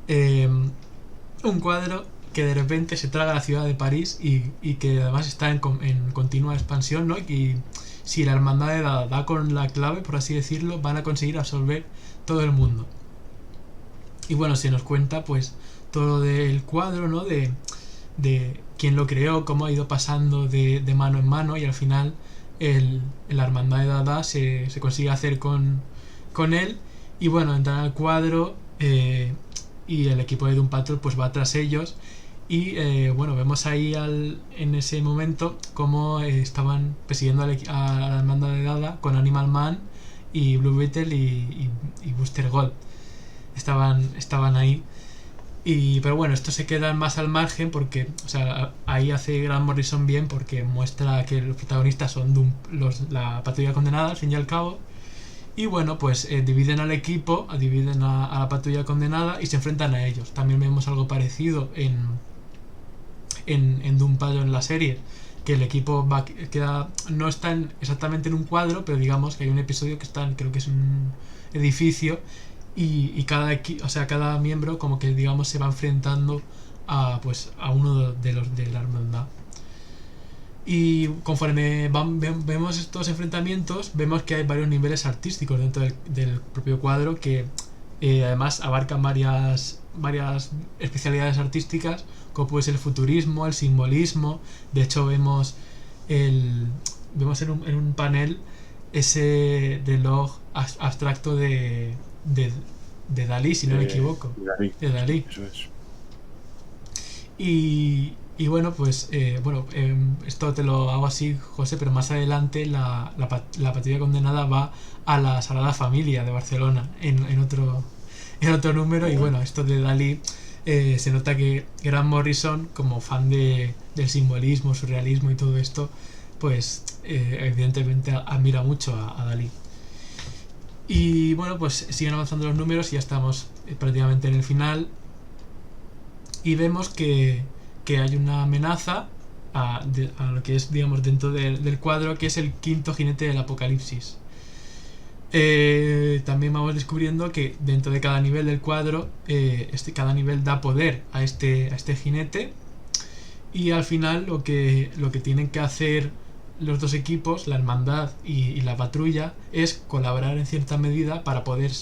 un cuadro que de repente se traga la ciudad de París y que además está en continua expansión, ¿no? Y si la hermandad de Dada da con la clave, por así decirlo, van a conseguir absorber todo el mundo. Y bueno, se nos cuenta pues todo lo del cuadro, ¿no? De quién lo creó, cómo ha ido pasando de mano en mano, y al final la hermandad de Dada se consigue hacer con él. Y bueno, entran al cuadro y el equipo de Doom Patrol pues va tras ellos. Y bueno, vemos ahí en ese momento cómo estaban persiguiendo a la hermandad de Dada con Animal Man y Blue Beetle y Booster Gold. Estaban ahí. Pero bueno, esto se queda más al margen porque, o sea, ahí hace Grant Morrison bien porque muestra que los protagonistas son la patrulla condenada, al fin y al cabo. Y bueno, pues dividen al equipo, dividen a la patrulla condenada y se enfrentan a ellos. También vemos algo parecido en Doom Patrol en la serie, que el equipo no está exactamente en un cuadro, pero digamos que hay un episodio que está, creo que es un edificio, y cada miembro como que digamos se va enfrentando a uno de los de la hermandad. Y conforme vemos estos enfrentamientos, vemos que hay varios niveles artísticos dentro del propio cuadro, que además abarcan varias especialidades artísticas, como puede ser el futurismo, el simbolismo. De hecho vemos en un panel ese reloj abstracto de Dalí, si no me equivoco. De Dalí. Eso es. Y bueno, pues esto te lo hago así, José, pero más adelante la patrulla condenada va a la Sagrada Familia de Barcelona en otro número. Y bueno, esto de Dalí, se nota que Grant Morrison, como fan del simbolismo, surrealismo y todo esto, pues evidentemente admira mucho a Dalí. Y bueno, pues siguen avanzando los números y ya estamos prácticamente en el final. Y vemos que hay una amenaza a lo que es, digamos, dentro del cuadro, que es el quinto jinete del apocalipsis. También vamos descubriendo que dentro de cada nivel del cuadro, cada nivel da poder a este jinete. Y al final lo que tienen que hacer los dos equipos, la hermandad y la patrulla, es colaborar en cierta medida para poder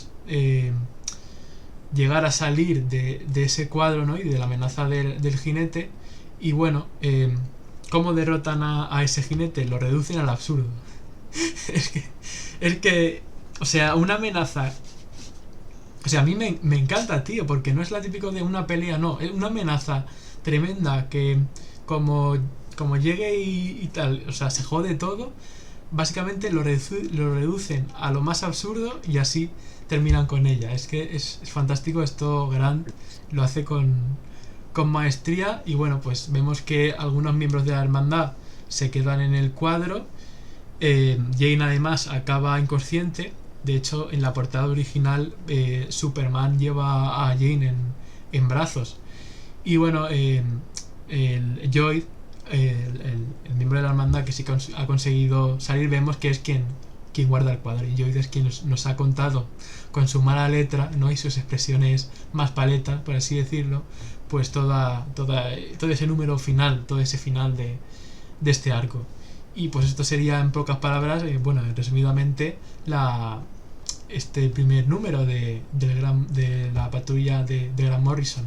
llegar a salir de ese cuadro, ¿no? Y de la amenaza del jinete. Y bueno, ¿cómo derrotan a ese jinete? Lo reducen al absurdo. es que o sea, una amenaza, o sea, a mí me encanta, tío, porque no es la típica de una pelea, no, es una amenaza tremenda que como llegue y tal, o sea, se jode todo. básicamente lo reducen a lo más absurdo y así terminan con ella. Es que es fantástico esto. Grant lo hace con maestría. Y bueno, pues vemos que algunos miembros de la hermandad se quedan en el cuadro. Jane además acaba inconsciente. De hecho, en la portada original Superman lleva a Jane en brazos. Y bueno, el Lloyd, el miembro de la hermandad que sí ha conseguido salir, vemos que es quien guarda el cuadro. Y Lloyd es quien nos ha contado con su mala letra, ¿no? Y sus expresiones más paletas, por así decirlo, pues todo ese número final, todo ese final de este arco. Y pues esto sería en pocas palabras, bueno, resumidamente, este primer número de la patrulla de Grant Morrison.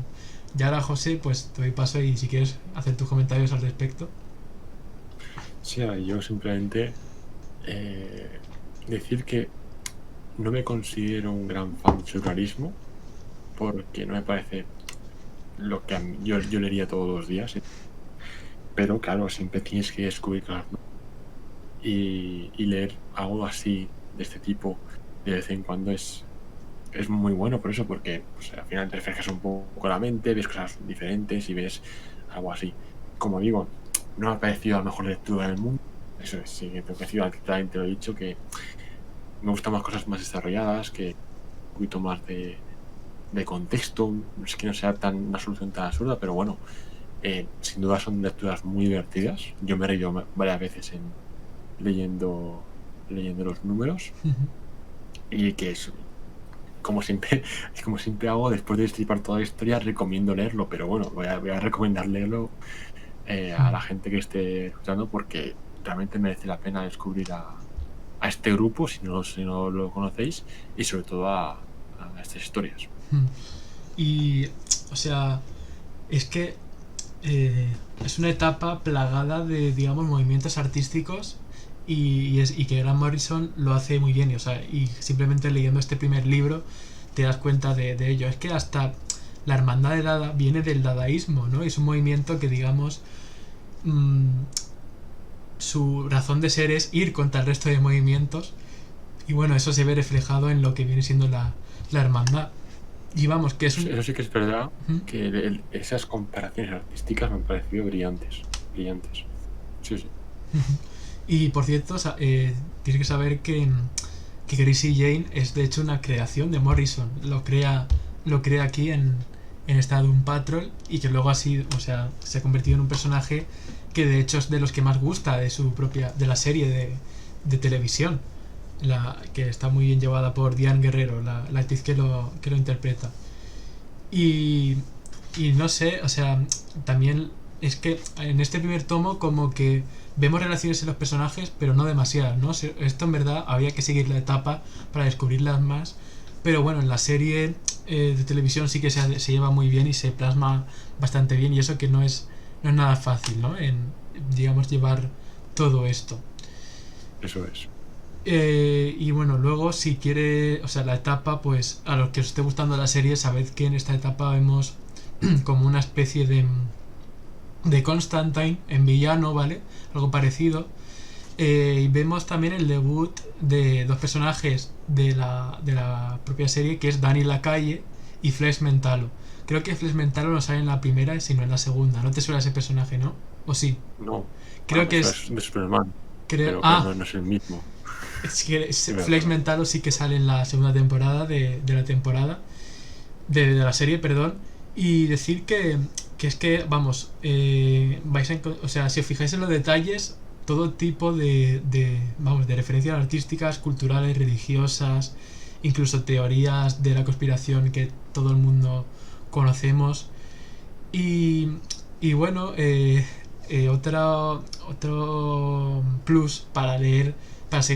Y ahora, José, pues te doy paso y si quieres hacer tus comentarios al respecto. Sí, yo simplemente decir que no me considero un gran fan del surrealismo, porque no me parece lo que yo leería todos los días. Pero claro, siempre tienes que descubrir y leer algo así, de este tipo, de vez en cuando es muy bueno por eso, porque pues, al final te refrescas un poco la mente, ves cosas diferentes y ves algo así. Como digo, no me ha parecido la mejor lectura del mundo. Eso es, sí, me ha parecido, te lo he dicho, que me gustan más cosas más desarrolladas, que un poquito más de contexto. No es que no sea una solución tan absurda, pero bueno, sin duda son lecturas muy divertidas. Yo me he reído varias veces leyendo los números. Y que es como siempre hago, después de destripar toda la historia, recomiendo leerlo, pero bueno, voy a recomendar leerlo a la gente que esté escuchando, porque realmente merece la pena descubrir a este grupo, si no lo conocéis, y sobre todo a estas historias. Y, o sea, es que es una etapa plagada de, digamos, movimientos artísticos y que Grant Morrison lo hace muy bien. Y simplemente leyendo este primer libro te das cuenta de ello. Es que hasta la hermandad de Dada viene del dadaísmo, ¿no? Es un movimiento que, digamos, su razón de ser es ir contra el resto de movimientos. Y bueno, eso se ve reflejado en lo que viene siendo la hermandad. Y vamos, que es Eso sí que es verdad, que esas comparaciones artísticas me han parecido brillantes. Sí. Y por cierto, tienes que saber que Gracie Jane es de hecho una creación de Morrison. Lo crea aquí en esta Doom Patrol, y que luego así, se ha convertido en un personaje que de hecho es de los que más gusta de la serie de televisión, que está muy bien llevada por Diane Guerrero, la actriz que lo interpreta. Y no sé, también es que en este primer tomo como que vemos relaciones en los personajes, pero no demasiadas, ¿no? Esto en verdad había que seguir la etapa para descubrirlas más, pero bueno, en la serie de televisión sí que se lleva muy bien y se plasma bastante bien, y eso que no es nada fácil, ¿no? Digamos, llevar todo esto. Eso es. Y bueno, luego si quiere, la etapa, pues a los que os esté gustando la serie, sabed que en esta etapa vemos como una especie de Constantine en villano, ¿vale? Algo parecido. Y vemos también el debut de dos personajes de la propia serie, que es Danny Lacalle y Flex Mentalo. Creo que Flex Mentalo no sale en la primera, sino en la segunda. No te suena ese personaje, ¿no? ¿O sí? No. Creo que es de Superman. Pero no es el mismo. Es que Flex Mentalo sí que sale en la segunda temporada de la temporada de la serie, perdón. Y decir que es que, vamos, si os fijáis en los detalles, todo tipo de referencias artísticas, culturales, religiosas, incluso teorías de la conspiración que todo el mundo conocemos. Y bueno, otro plus para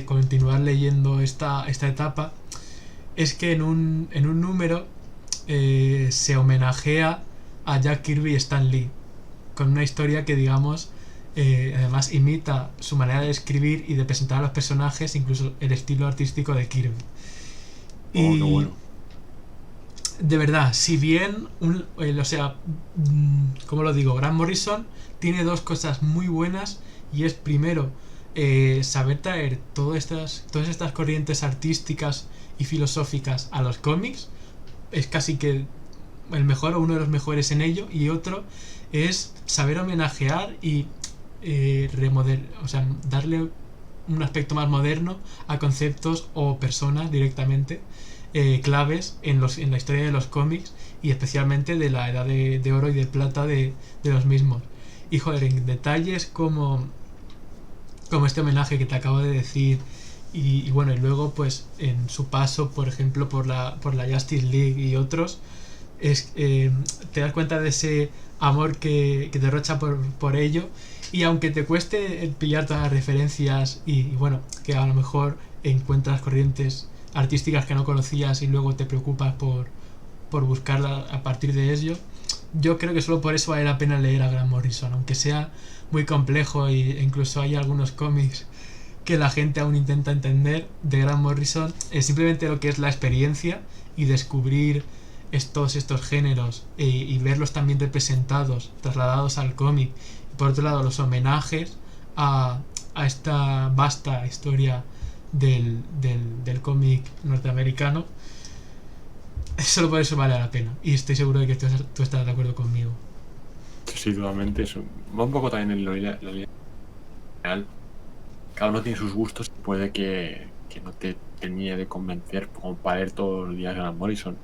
continuar leyendo esta etapa, es que en un número se homenajea a Jack Kirby y Stan Lee con una historia que, digamos, además imita su manera de escribir y de presentar a los personajes, incluso el estilo artístico de Kirby. Qué bueno. De verdad, si bien ¿cómo lo digo? Grant Morrison tiene dos cosas muy buenas, y es primero saber traer todas estas corrientes artísticas y filosóficas a los cómics es casi que el mejor o uno de los mejores en ello. Y otro es saber homenajear y o sea, darle un aspecto más moderno a conceptos o personas directamente claves en la historia de los cómics, y especialmente de la edad de oro y de plata de los mismos. Y joder, en detalles como este homenaje que te acabo de decir, y bueno, y luego pues en su paso, por ejemplo, por la Justice League y otros, te das cuenta de ese amor que derrocha por ello. Y aunque te cueste pillar todas las referencias y bueno, que a lo mejor encuentras corrientes artísticas que no conocías y luego te preocupas por buscarlas a partir de ello, yo creo que solo por eso vale la pena leer a Grant Morrison, aunque sea muy complejo e incluso hay algunos cómics que la gente aún intenta entender de Grant Morrison. Es simplemente lo que es la experiencia y descubrir estos géneros y verlos también representados, trasladados al cómic. Y por otro lado, los homenajes a esta vasta historia del cómic norteamericano. Solo por eso vale la pena. Y estoy seguro de que tú estás de acuerdo conmigo. Sí, totalmente. Eso va un poco también en la línea general. Cada uno tiene sus gustos. Puede que no te termine de convencer como para leer todos los días Grant Morrison,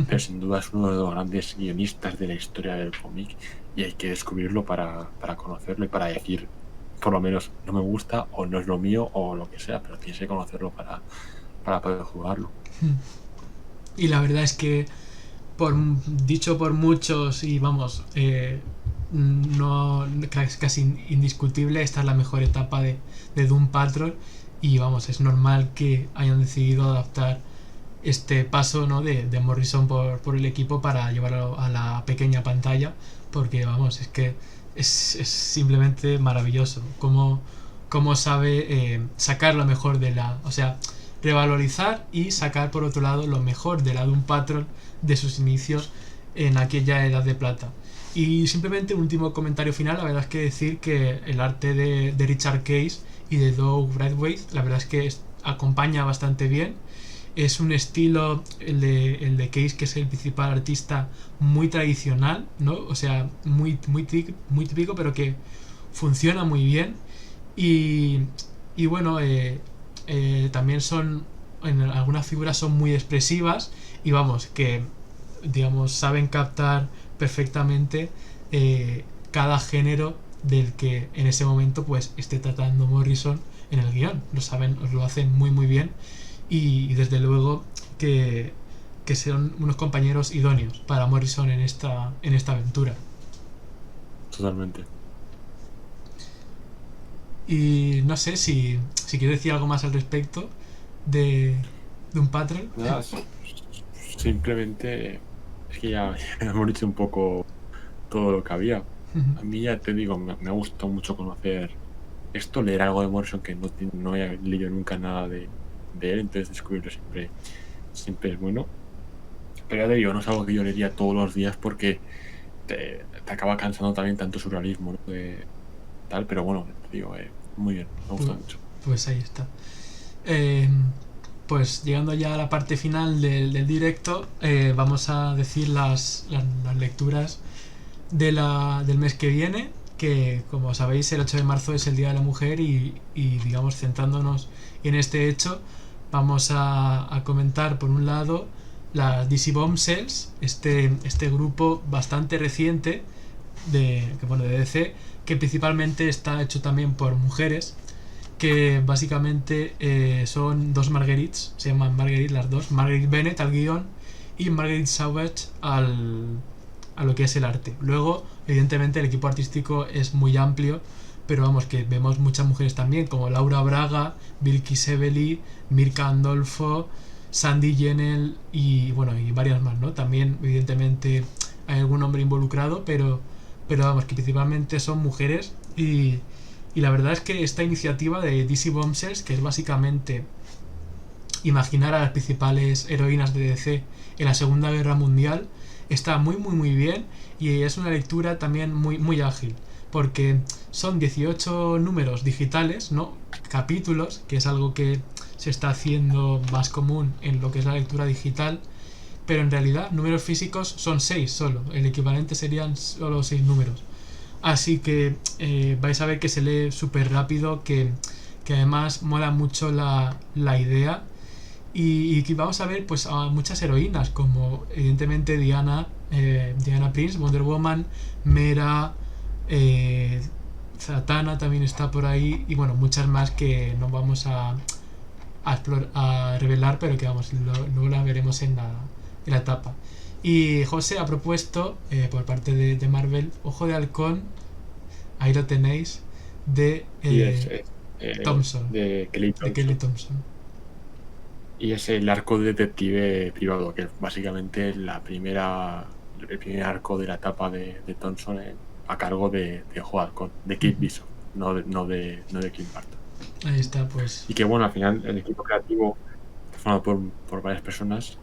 pero sin duda es uno de los grandes guionistas de la historia del cómic y hay que descubrirlo para conocerlo y para decir, por lo menos, no me gusta o no es lo mío o lo que sea, pero tienes que conocerlo para poder jugarlo. Y la verdad es que, dicho por muchos, y vamos, no es casi indiscutible, esta es la mejor etapa de Doom Patrol, y vamos, es normal que hayan decidido adaptar este paso, ¿no?, de Morrison por el equipo para llevarlo a la pequeña pantalla, porque vamos, es que es simplemente maravilloso cómo sabe sacar lo mejor o sea, revalorizar y sacar por otro lado lo mejor de la Doom Patrol de sus inicios en aquella edad de plata. Y simplemente un último comentario final, la verdad es que decir que el arte de Richard Case y de Doug Braithwaite, la verdad es que acompaña bastante bien. Es un estilo, el de Case, que es el principal artista, muy tradicional, ¿no? O sea, muy típico, pero que funciona muy bien. Y bueno, también en algunas figuras son muy expresivas y vamos, que digamos saben captar perfectamente cada género del que en ese momento pues esté tratando Morrison en el guión. Lo hacen muy bien, y desde luego que son unos compañeros idóneos para Morrison en esta aventura. Totalmente. Y no sé si quieres decir algo más al respecto de un Patrol. Nada, simplemente es que ya hemos dicho un poco todo lo que había. A mí, ya te digo, me ha gustado mucho conocer esto, leer algo de Morrison que no he leído nunca nada de él, entonces descubrirlo siempre es bueno. Pero ya te digo, no es algo que yo leería todos los días porque te acaba cansando también tanto surrealismo, ¿no? Tal, pero bueno, te digo, muy bien, me gusta mucho. Pues ahí está. Pues llegando ya a la parte final del directo, vamos a decir las lecturas del mes que viene, que como sabéis el 8 de marzo es el Día de la Mujer, y digamos centrándonos en este hecho, vamos a comentar por un lado las DC Bombshells, este grupo bastante reciente de DC, que principalmente está hecho también por mujeres, que básicamente son dos Marguerites, se llaman Marguerite las dos, Marguerite Bennett al guión y Marguerite Sauvage a lo que es el arte. Luego, evidentemente, el equipo artístico es muy amplio, pero vamos, que vemos muchas mujeres también, como Laura Braga, Vilky Sebeli, Mirka Andolfo, Sandy Jennell y bueno, y varias más, ¿no? También, evidentemente, hay algún hombre involucrado, pero vamos, que principalmente son mujeres. Y la verdad es que esta iniciativa de DC Bombshells, que es básicamente imaginar a las principales heroínas de DC en la Segunda Guerra Mundial, está muy bien, y es una lectura también muy ágil, porque son 18 números digitales, ¿no? Capítulos, que es algo que se está haciendo más común en lo que es la lectura digital, pero en realidad números físicos son 6 solo, el equivalente serían solo 6 números. Así que vais a ver que se lee súper rápido, que además mola mucho la idea. Y que vamos a ver pues a muchas heroínas, como evidentemente Diana, Diana Prince, Wonder Woman, Mera, Zatanna también está por ahí, y bueno, muchas más que no vamos a revelar, pero que vamos, luego la veremos en la etapa. Y José ha propuesto, por parte de Marvel, Ojo de Halcón, ahí lo tenéis, de Y Thompson, de Kelly de Kelly Thompson. Thompson. Y es el arco de detective privado, que es básicamente el primer arco de la etapa de Thompson a cargo de Ojo de Halcón, de Kate Bishop, no de Clint Barton. Ahí está, pues. Y que bueno, al final el equipo creativo está formado por varias personas,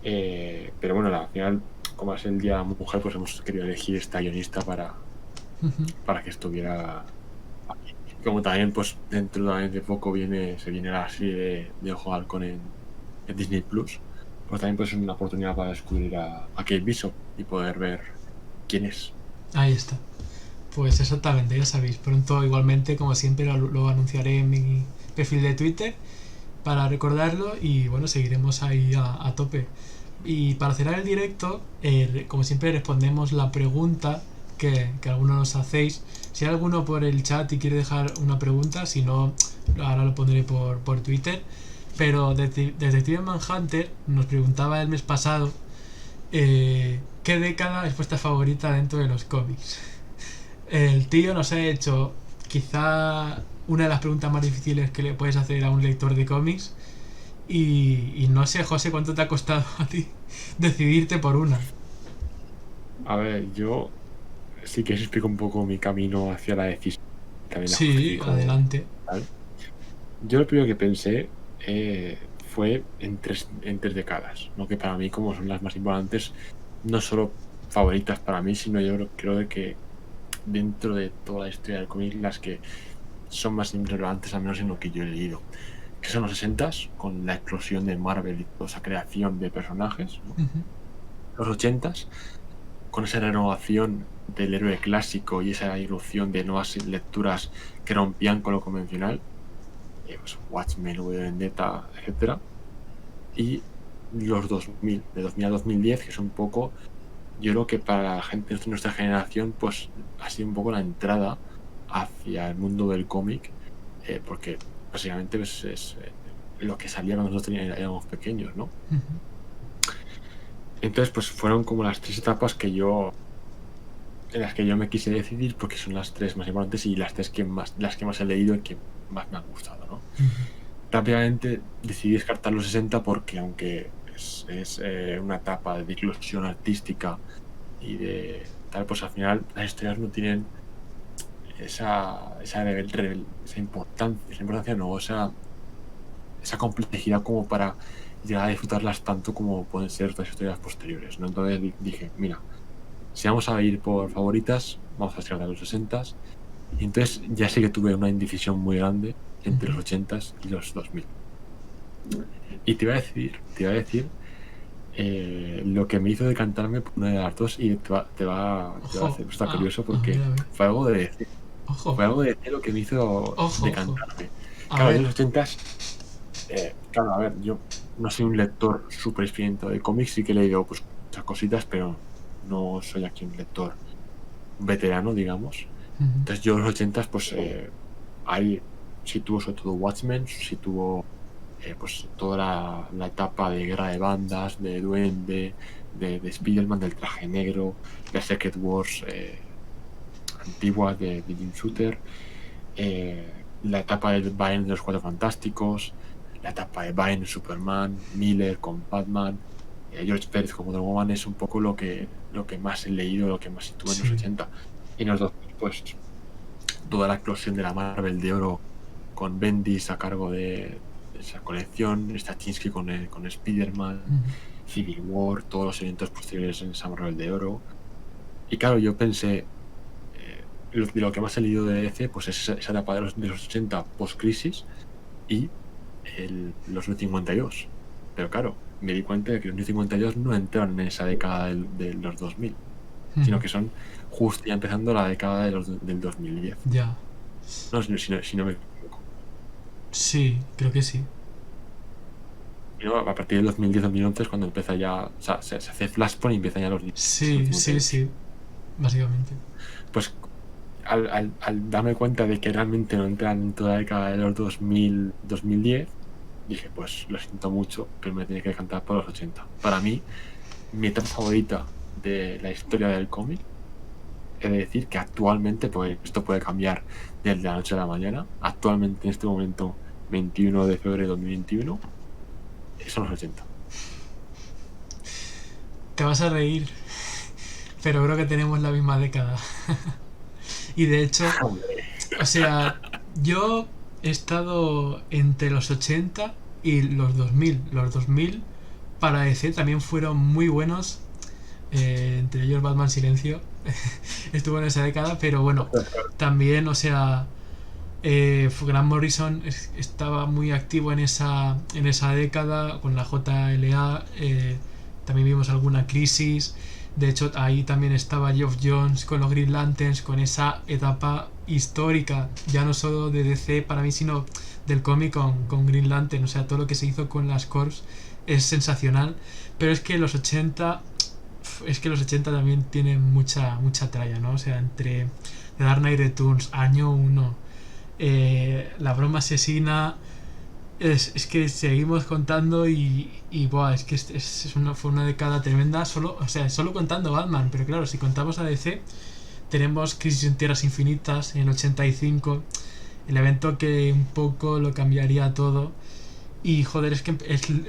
pero bueno, al final, como es el Día de la Mujer, pues hemos querido elegir esta guionista para que estuviera aquí. Y como también, pues dentro de poco se viene la serie de Ojo de Halcón en Disney Plus, pues también pues es una oportunidad para descubrir a Kate Bishop y poder ver quién es. Ahí está. Pues exactamente, ya sabéis. Pronto, igualmente, como siempre, lo anunciaré en mi perfil de Twitter para recordarlo, y bueno, seguiremos ahí a tope. Y para cerrar el directo, como siempre, respondemos la pregunta que algunos nos hacéis. Si hay alguno por el chat y quiere dejar una pregunta, si no, ahora lo pondré por Twitter. Pero Detective Manhunter nos preguntaba el mes pasado ¿qué década es vuestra favorita dentro de los cómics? El tío nos ha hecho quizá una de las preguntas más difíciles que le puedes hacer a un lector de cómics, y no sé, José, cuánto te ha costado a ti decidirte por una. A ver, yo sí que os explico un poco mi camino hacia la decisión. También la Sí, justifico. adelante. ¿Vale? Yo lo primero que pensé fue en tres décadas, ¿no? Que para mí, como son las más importantes, no solo favoritas para mí, sino yo creo de que dentro de toda la historia del cómic, las que son más relevantes, al menos en lo que yo he leído, que son los 60s, con la explosión de Marvel y toda esa creación de personajes, ¿no? Los 80s, con esa renovación del héroe clásico y esa irrupción de nuevas lecturas que rompían con lo convencional, pues Watchmen, V de Vendetta, etc. Y los 2000, de 2000 a 2010, que es un poco, yo creo que para la gente de nuestra generación, pues ha sido un poco la entrada hacia el mundo del cómic, porque básicamente pues, es lo que salía cuando nosotros éramos pequeños, ¿no? Entonces, pues fueron como las tres etapas en las que yo me quise decidir, porque son las tres más importantes y las que más he leído y que más me han gustado, ¿no? Rápidamente decidí descartar los 60 porque, aunque es una etapa de inclusión artística y de tal, pues al final las historias no tienen esa importancia, no, esa complejidad como para llegar a disfrutarlas tanto como pueden ser otras historias posteriores, ¿no? Entonces dije, mira, si vamos a ir por favoritas, vamos a descartar los 60s. Y entonces ya sí que tuve una indecisión muy grande entre los 80s y los 2000. Y te iba a decir lo que me hizo decantarme por una de las dos, y te va a hacer, está curioso, porque fue algo de decir. Fue algo de decir lo que me hizo decantarme. Claro, de los 80s, claro, a ver, yo no soy un lector súper experiencia de cómics, sí que he leído pues muchas cositas, pero no soy aquí un lector veterano, digamos. Entonces yo en los 80s, pues ahí situó sobre todo Watchmen, situó pues toda la etapa de Guerra de Bandas, de Duende, de Spider-Man, del Traje Negro, de Secret Wars antiguas de Jim Shooter, la etapa de Byrne de los Cuatro Fantásticos, la etapa de Byrne de Superman, Miller con Batman, George Pérez con Wonder Woman. Es un poco lo que más he leído, lo que más sitúa en los 80. Y en los 2000, pues toda la explosión de la Marvel de oro, con Bendis a cargo de esa colección, Straczynski con Spider-Man, Civil War, todos los eventos posteriores en esa Marvel de oro. Y claro, yo pensé, de lo que más he leído de DC, pues es esa etapa de los 80 post-crisis y los New 52. Pero claro, me di cuenta de que los New 52 no entraron en esa década de los 2000, sino que son justo ya empezando la década del 2010. Ya. No, si no me equivoco. Sí, creo que sí. Y no, a partir del 2010-2011 es cuando empieza ya, o sea, se hace Flashpoint y empiezan ya los New Sí, 52. sí, básicamente. Pues al darme cuenta de que realmente no entran en toda la década de los 2010, dije, pues lo siento mucho, pero me tenía que decantar por los 80. Para mí, mi etapa favorita de la historia del cómic, he de decir que actualmente, pues esto puede cambiar desde la noche a la mañana, actualmente en este momento, 21 de febrero de 2021, son los 80. Te vas a reír, pero creo que tenemos la misma década. Y de hecho, o sea, yo he estado entre los 80 y los 2000. Los 2000 para DC también fueron muy buenos. Entre ellos Batman Silencio estuvo en esa década, pero bueno, también, o sea, Grant Morrison estaba muy activo en esa década con la JLA. También vimos alguna crisis. De hecho, ahí también estaba Geoff Johns con los Green Lanterns, con esa etapa histórica, ya no solo de DC para mí, sino del cómic con Green Lantern. O sea, todo lo que se hizo con las Corps es sensacional. Pero es que los 80 también tienen mucha tralla, ¿no? O sea, entre The Dark Knight Returns, Año 1, La Broma Asesina, es que seguimos contando y buah, es que fue una década tremenda, solo contando Batman. Pero claro, si contamos a DC, tenemos Crisis en Tierras Infinitas en el 85, el evento que un poco lo cambiaría todo. Y joder, es que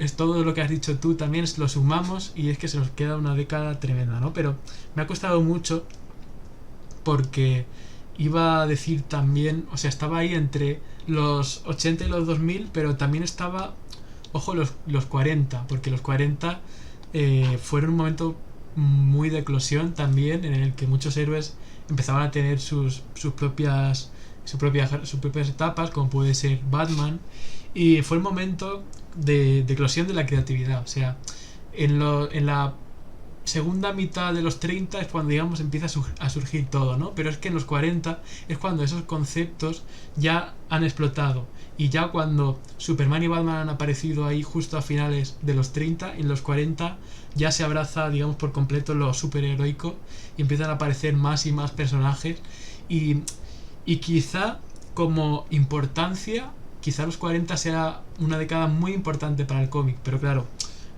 es todo lo que has dicho tú, también lo sumamos y es que se nos queda una década tremenda, ¿no? Pero me ha costado mucho porque iba a decir también, o sea, estaba ahí entre los 80 y los 2000, pero también estaba, ojo, los 40, porque los 40 fueron un momento muy de eclosión también, en el que muchos héroes empezaban a tener sus propias etapas, como puede ser Batman, y fue el momento de eclosión de la creatividad. O sea, en la segunda mitad de los 30 es cuando, digamos, empieza a surgir todo, ¿no? Pero es que en los 40 es cuando esos conceptos ya han explotado. Y ya cuando Superman y Batman han aparecido ahí justo a finales de los 30, en los 40 ya se abraza, digamos, por completo lo superheroico y empiezan a aparecer más y más personajes. Y quizá como importancia, quizá los 40 sea una década muy importante para el cómic, pero claro,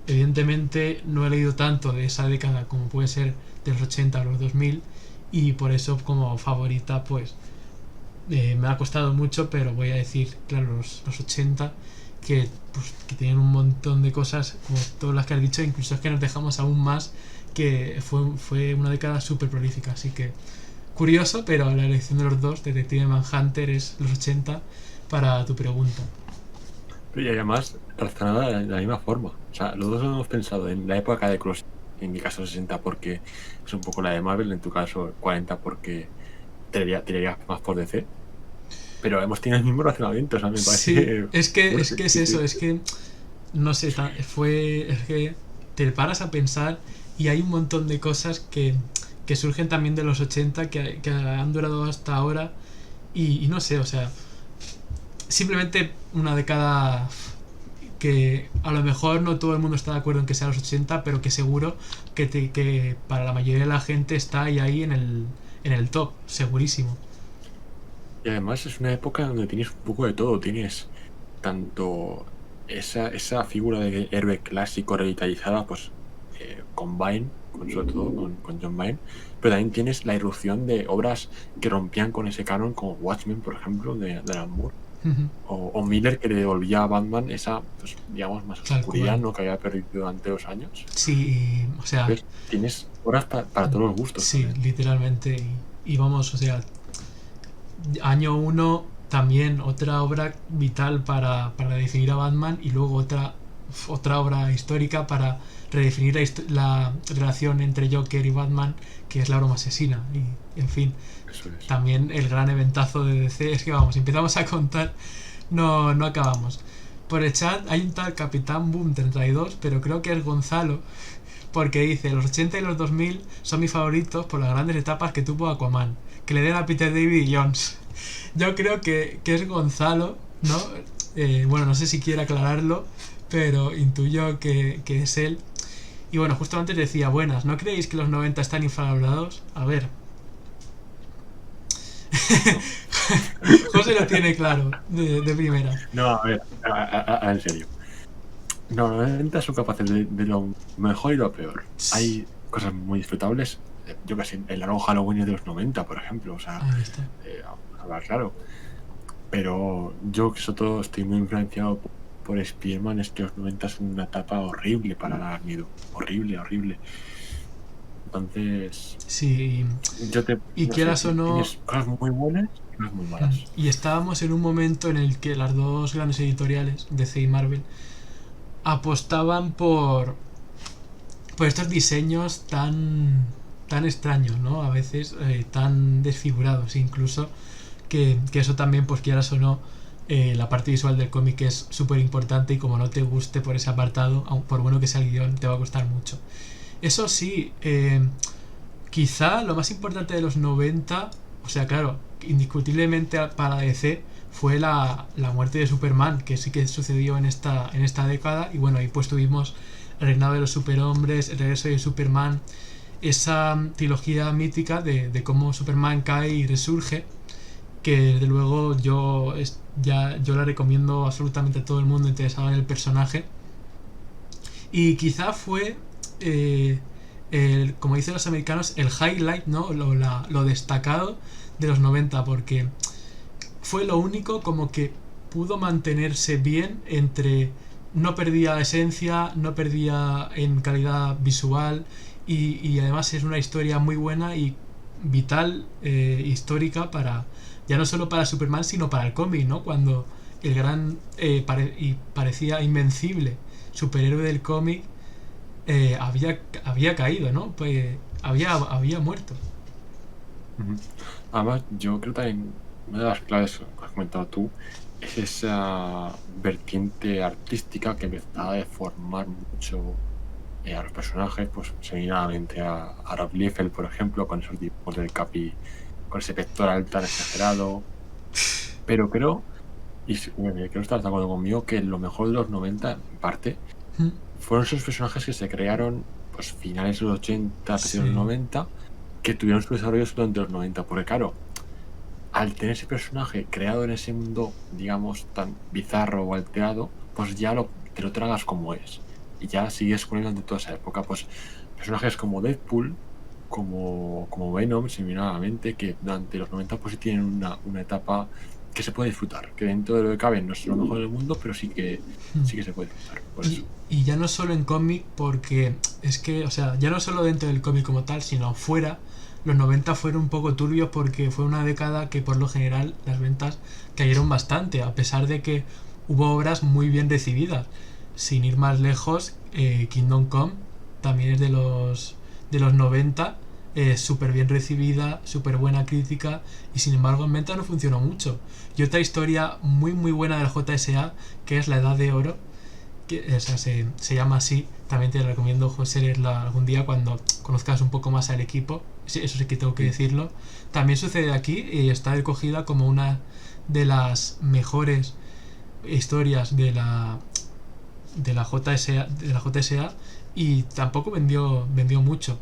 evidentemente no he leído tanto de esa década como puede ser de los 80 a los 2000 y por eso como favorita pues me ha costado mucho, pero voy a decir, claro, los 80 que tenían un montón de cosas como todas las que has dicho, incluso es que nos dejamos aún más, que fue una década súper prolífica, así que curioso, pero la elección de los dos, Detective Manhunter, es los 80 para tu pregunta. Pero y además, razonada de la misma forma. O sea, los dos hemos pensado en la época de Cross, en mi caso 60 porque es un poco la de Marvel, en tu caso 40 porque tirarías más por DC. Pero hemos tenido el mismo razonamiento, o sea, me parece. Sí, es que es eso, es que no sé, es que te paras a pensar y hay un montón de cosas que surgen también de los 80 que han durado hasta ahora y no sé, o sea, simplemente una década que a lo mejor no todo el mundo está de acuerdo en que sea los 80, pero que seguro que para la mayoría de la gente está ahí en el top, segurísimo. Y además es una época donde tienes un poco de todo. Tienes tanto esa figura de héroe clásico revitalizada, pues con Byrne, sobre todo con John Byrne, pero también tienes la irrupción de obras que rompían con ese canon, como Watchmen, por ejemplo, de Alan Moore, o Miller, que le devolvía a Batman esa, pues, digamos, más oscuridad, ¿no?, que había perdido durante los años. Sí, o sea... Entonces, tienes obras para todos los gustos. Sí, también. literalmente. Y vamos, o sea, Año 1 también otra obra vital para definir a Batman y luego otra otra obra histórica para redefinir la relación entre Joker y Batman, que es la broma asesina. Y, en fin, Eso es. también el gran eventazo de DC es que, vamos, si empezamos a contar, no acabamos. Por el chat hay un tal Capitán Boom 32, pero creo que es Gonzalo, porque dice: los 80 y los 2000 son mis favoritos por las grandes etapas que tuvo Aquaman. Que le den a Peter David y Jones. Yo creo que es Gonzalo, ¿no? Bueno, no sé si quiere aclararlo, pero intuyo que es él. Y bueno, justo antes decía: buenas, ¿no creéis que los 90 están infravalorados? A ver. José lo tiene claro, de primera. No, a ver, en serio. No, los 90 son capaces de lo mejor y lo peor. Hay cosas muy disfrutables. Yo que sé, el largo Halloween es de los 90, por ejemplo. O sea, Ahí está. vamos a hablar claro. Pero yo que sobre todo estoy muy influenciado por Spider-Man, es que los 90 es una etapa horrible para dar miedo. Horrible, horrible. Entonces, Sí, y no sé, quieras o no, tienes cosas muy buenas y cosas muy malas. y estábamos en un momento en el que las dos grandes editoriales, DC y Marvel, apostaban por estos diseños tan extraños, ¿no? A veces tan desfigurados incluso, que eso también, pues quieras o no, la parte visual del cómic es súper importante, y como no te guste por ese apartado, aun por bueno que sea el guión, te va a costar mucho. Eso sí, quizá lo más importante de los 90, o sea, claro, indiscutiblemente para DC, fue la muerte de Superman, que sí que sucedió en esta década. Y bueno, ahí pues tuvimos el reinado de los superhombres, el regreso de Superman, esa trilogía mítica de cómo Superman cae y resurge, que desde luego yo la recomiendo absolutamente a todo el mundo interesado en el personaje. Y quizá fue, como dicen los americanos, el highlight, ¿no? Lo destacado de los 90, porque fue lo único como que pudo mantenerse bien entre... No perdía esencia, no perdía en calidad visual, y además es una historia muy buena y vital, histórica, para ya no solo para Superman, sino para el cómic, ¿no? Cuando el gran y parecía invencible superhéroe del cómic había caído, ¿no? Pues había muerto. Además, yo creo también una de las claves que has comentado tú es esa vertiente artística que empezaba a deformar mucho a los personajes. Pues se me viene a la mente a Rob Liefeld, por ejemplo, con esos dibujos del Capi, con ese pectoral tan exagerado. Pero creo, y creo que estás de acuerdo conmigo, que lo mejor de los 90, en parte, fueron esos personajes que se crearon pues finales de los 80, principios de los 90, que tuvieron su desarrollo durante los 90. Porque claro, al tener ese personaje creado en ese mundo, digamos, tan bizarro o alterado, pues ya te lo tragas como es. Y ya sigues con él durante toda esa época. Pues personajes como Deadpool, como Venom, se me viene a la mente, que durante los 90 pues sí tienen una etapa que se puede disfrutar. Que dentro de lo que cabe no es lo mejor del mundo, pero sí que se puede disfrutar. Por eso. Y ya no solo en cómic, porque es que, o sea, ya no solo dentro del cómic como tal, sino fuera. Los 90 fueron un poco turbios porque fue una década que por lo general las ventas cayeron bastante, a pesar de que hubo obras muy bien recibidas. Sin ir más lejos, Kingdom Come también es de los 90, súper bien recibida, súper buena crítica, y sin embargo en venta no funcionó mucho. Y otra historia muy muy buena del JSA, que es La Edad de Oro, que, o sea, se llama así. También te recomiendo, José, leerla algún día cuando conozcas un poco más al equipo. Sí, eso sí que tengo que decirlo. También sucede aquí y está recogida como una de las mejores historias de la JSA, y tampoco vendió mucho.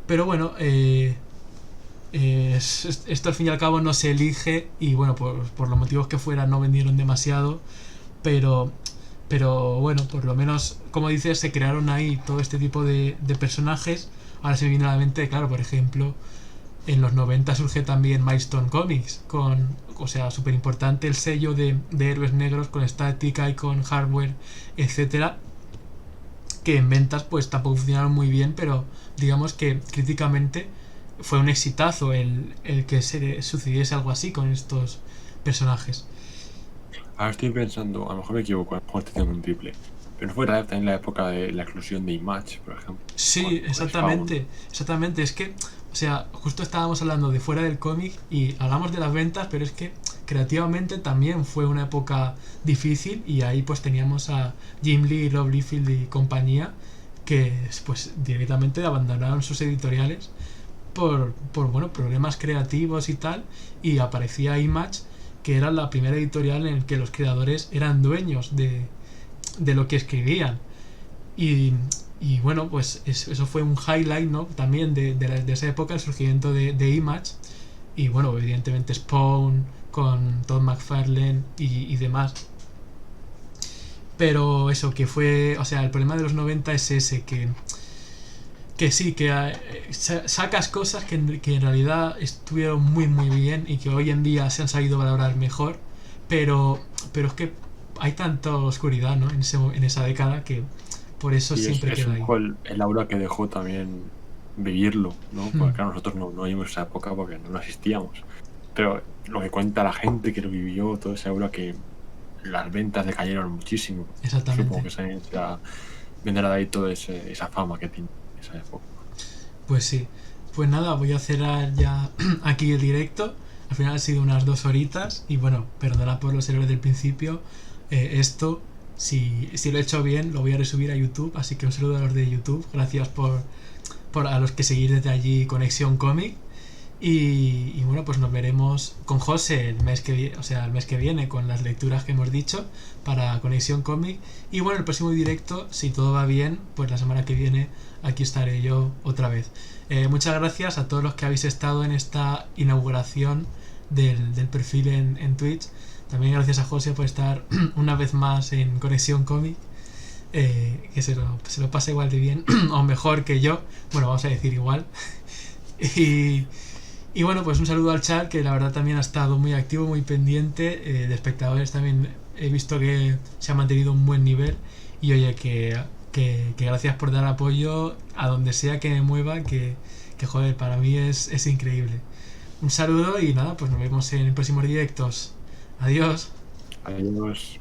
Pero bueno, esto al fin y al cabo no se elige, y bueno, por los motivos que fuera no vendieron demasiado, pero bueno, por lo menos, como dices, se crearon ahí todo este tipo de personajes. Ahora se me viene a la mente, claro, por ejemplo, en los 90 surge también Milestone Comics, o sea, súper importante el sello de héroes negros con Static, Icon, Hardware, etcétera, que en ventas pues tampoco funcionaron muy bien, pero digamos que críticamente fue un exitazo el que se sucediese algo así con estos personajes. Ahora estoy pensando, a lo mejor me equivoco, a lo mejor estoy haciendo un triple. Pero no fue también la época de la exclusión de Image, por ejemplo, Sí, con Spawn. exactamente, exactamente. Es que, o sea, justo estábamos hablando de fuera del cómic y hablamos de las ventas, pero es que creativamente también fue una época difícil y ahí pues teníamos a Jim Lee, Rob Liefeld y compañía que pues directamente abandonaron sus editoriales por bueno, problemas creativos y tal, y aparecía Image, que era la primera editorial en la que los creadores eran dueños de lo que escribían. Y, y bueno, pues eso fue un highlight, ¿no? También de esa época, el surgimiento de Image. Y bueno, evidentemente Spawn con Todd McFarlane y demás. Pero eso, que fue. O sea, el problema de los 90 es ese, que sí, que sacas cosas que en realidad estuvieron muy muy bien y que hoy en día se han sabido valorar mejor, pero es que hay tanta oscuridad, ¿no? En esa década que por eso Y siempre es queda un ahí. poco el aura que dejó también vivirlo, ¿no? Hmm, Porque claro, nosotros no vimos esa época porque no existíamos. Pero lo que cuenta la gente que lo vivió, todo ese aura que las ventas decayeron muchísimo. Supongo exactamente. que vendrá de ahí toda esa fama que tiene esa época. Pues sí. Pues nada, voy a cerrar ya aquí el directo. Al final han sido unas 2 horitas y bueno, perdona por los errores del principio. Esto, si lo he hecho bien, lo voy a resubir a YouTube. Así que un saludo a los de YouTube. Gracias por a los que seguís desde allí Conexión Comic. Y bueno, pues nos veremos con José el mes que viene, o sea, el mes que viene con las lecturas que hemos dicho para Conexión Comic. Y bueno, el próximo directo, si todo va bien, pues la semana que viene aquí estaré yo otra vez. Muchas gracias a todos los que habéis estado en esta inauguración del perfil en Twitch. También gracias a José por estar una vez más en Conexión Comic. Que se lo pase igual de bien o mejor que yo. Bueno, vamos a decir igual. Y, y bueno, pues un saludo al chat que la verdad también ha estado muy activo, muy pendiente. De espectadores también he visto que se ha mantenido un buen nivel. Y oye, que gracias por dar apoyo a donde sea que me mueva, que joder, para mí es increíble. Un saludo y nada, pues nos vemos en próximos directos. Adiós. Adiós.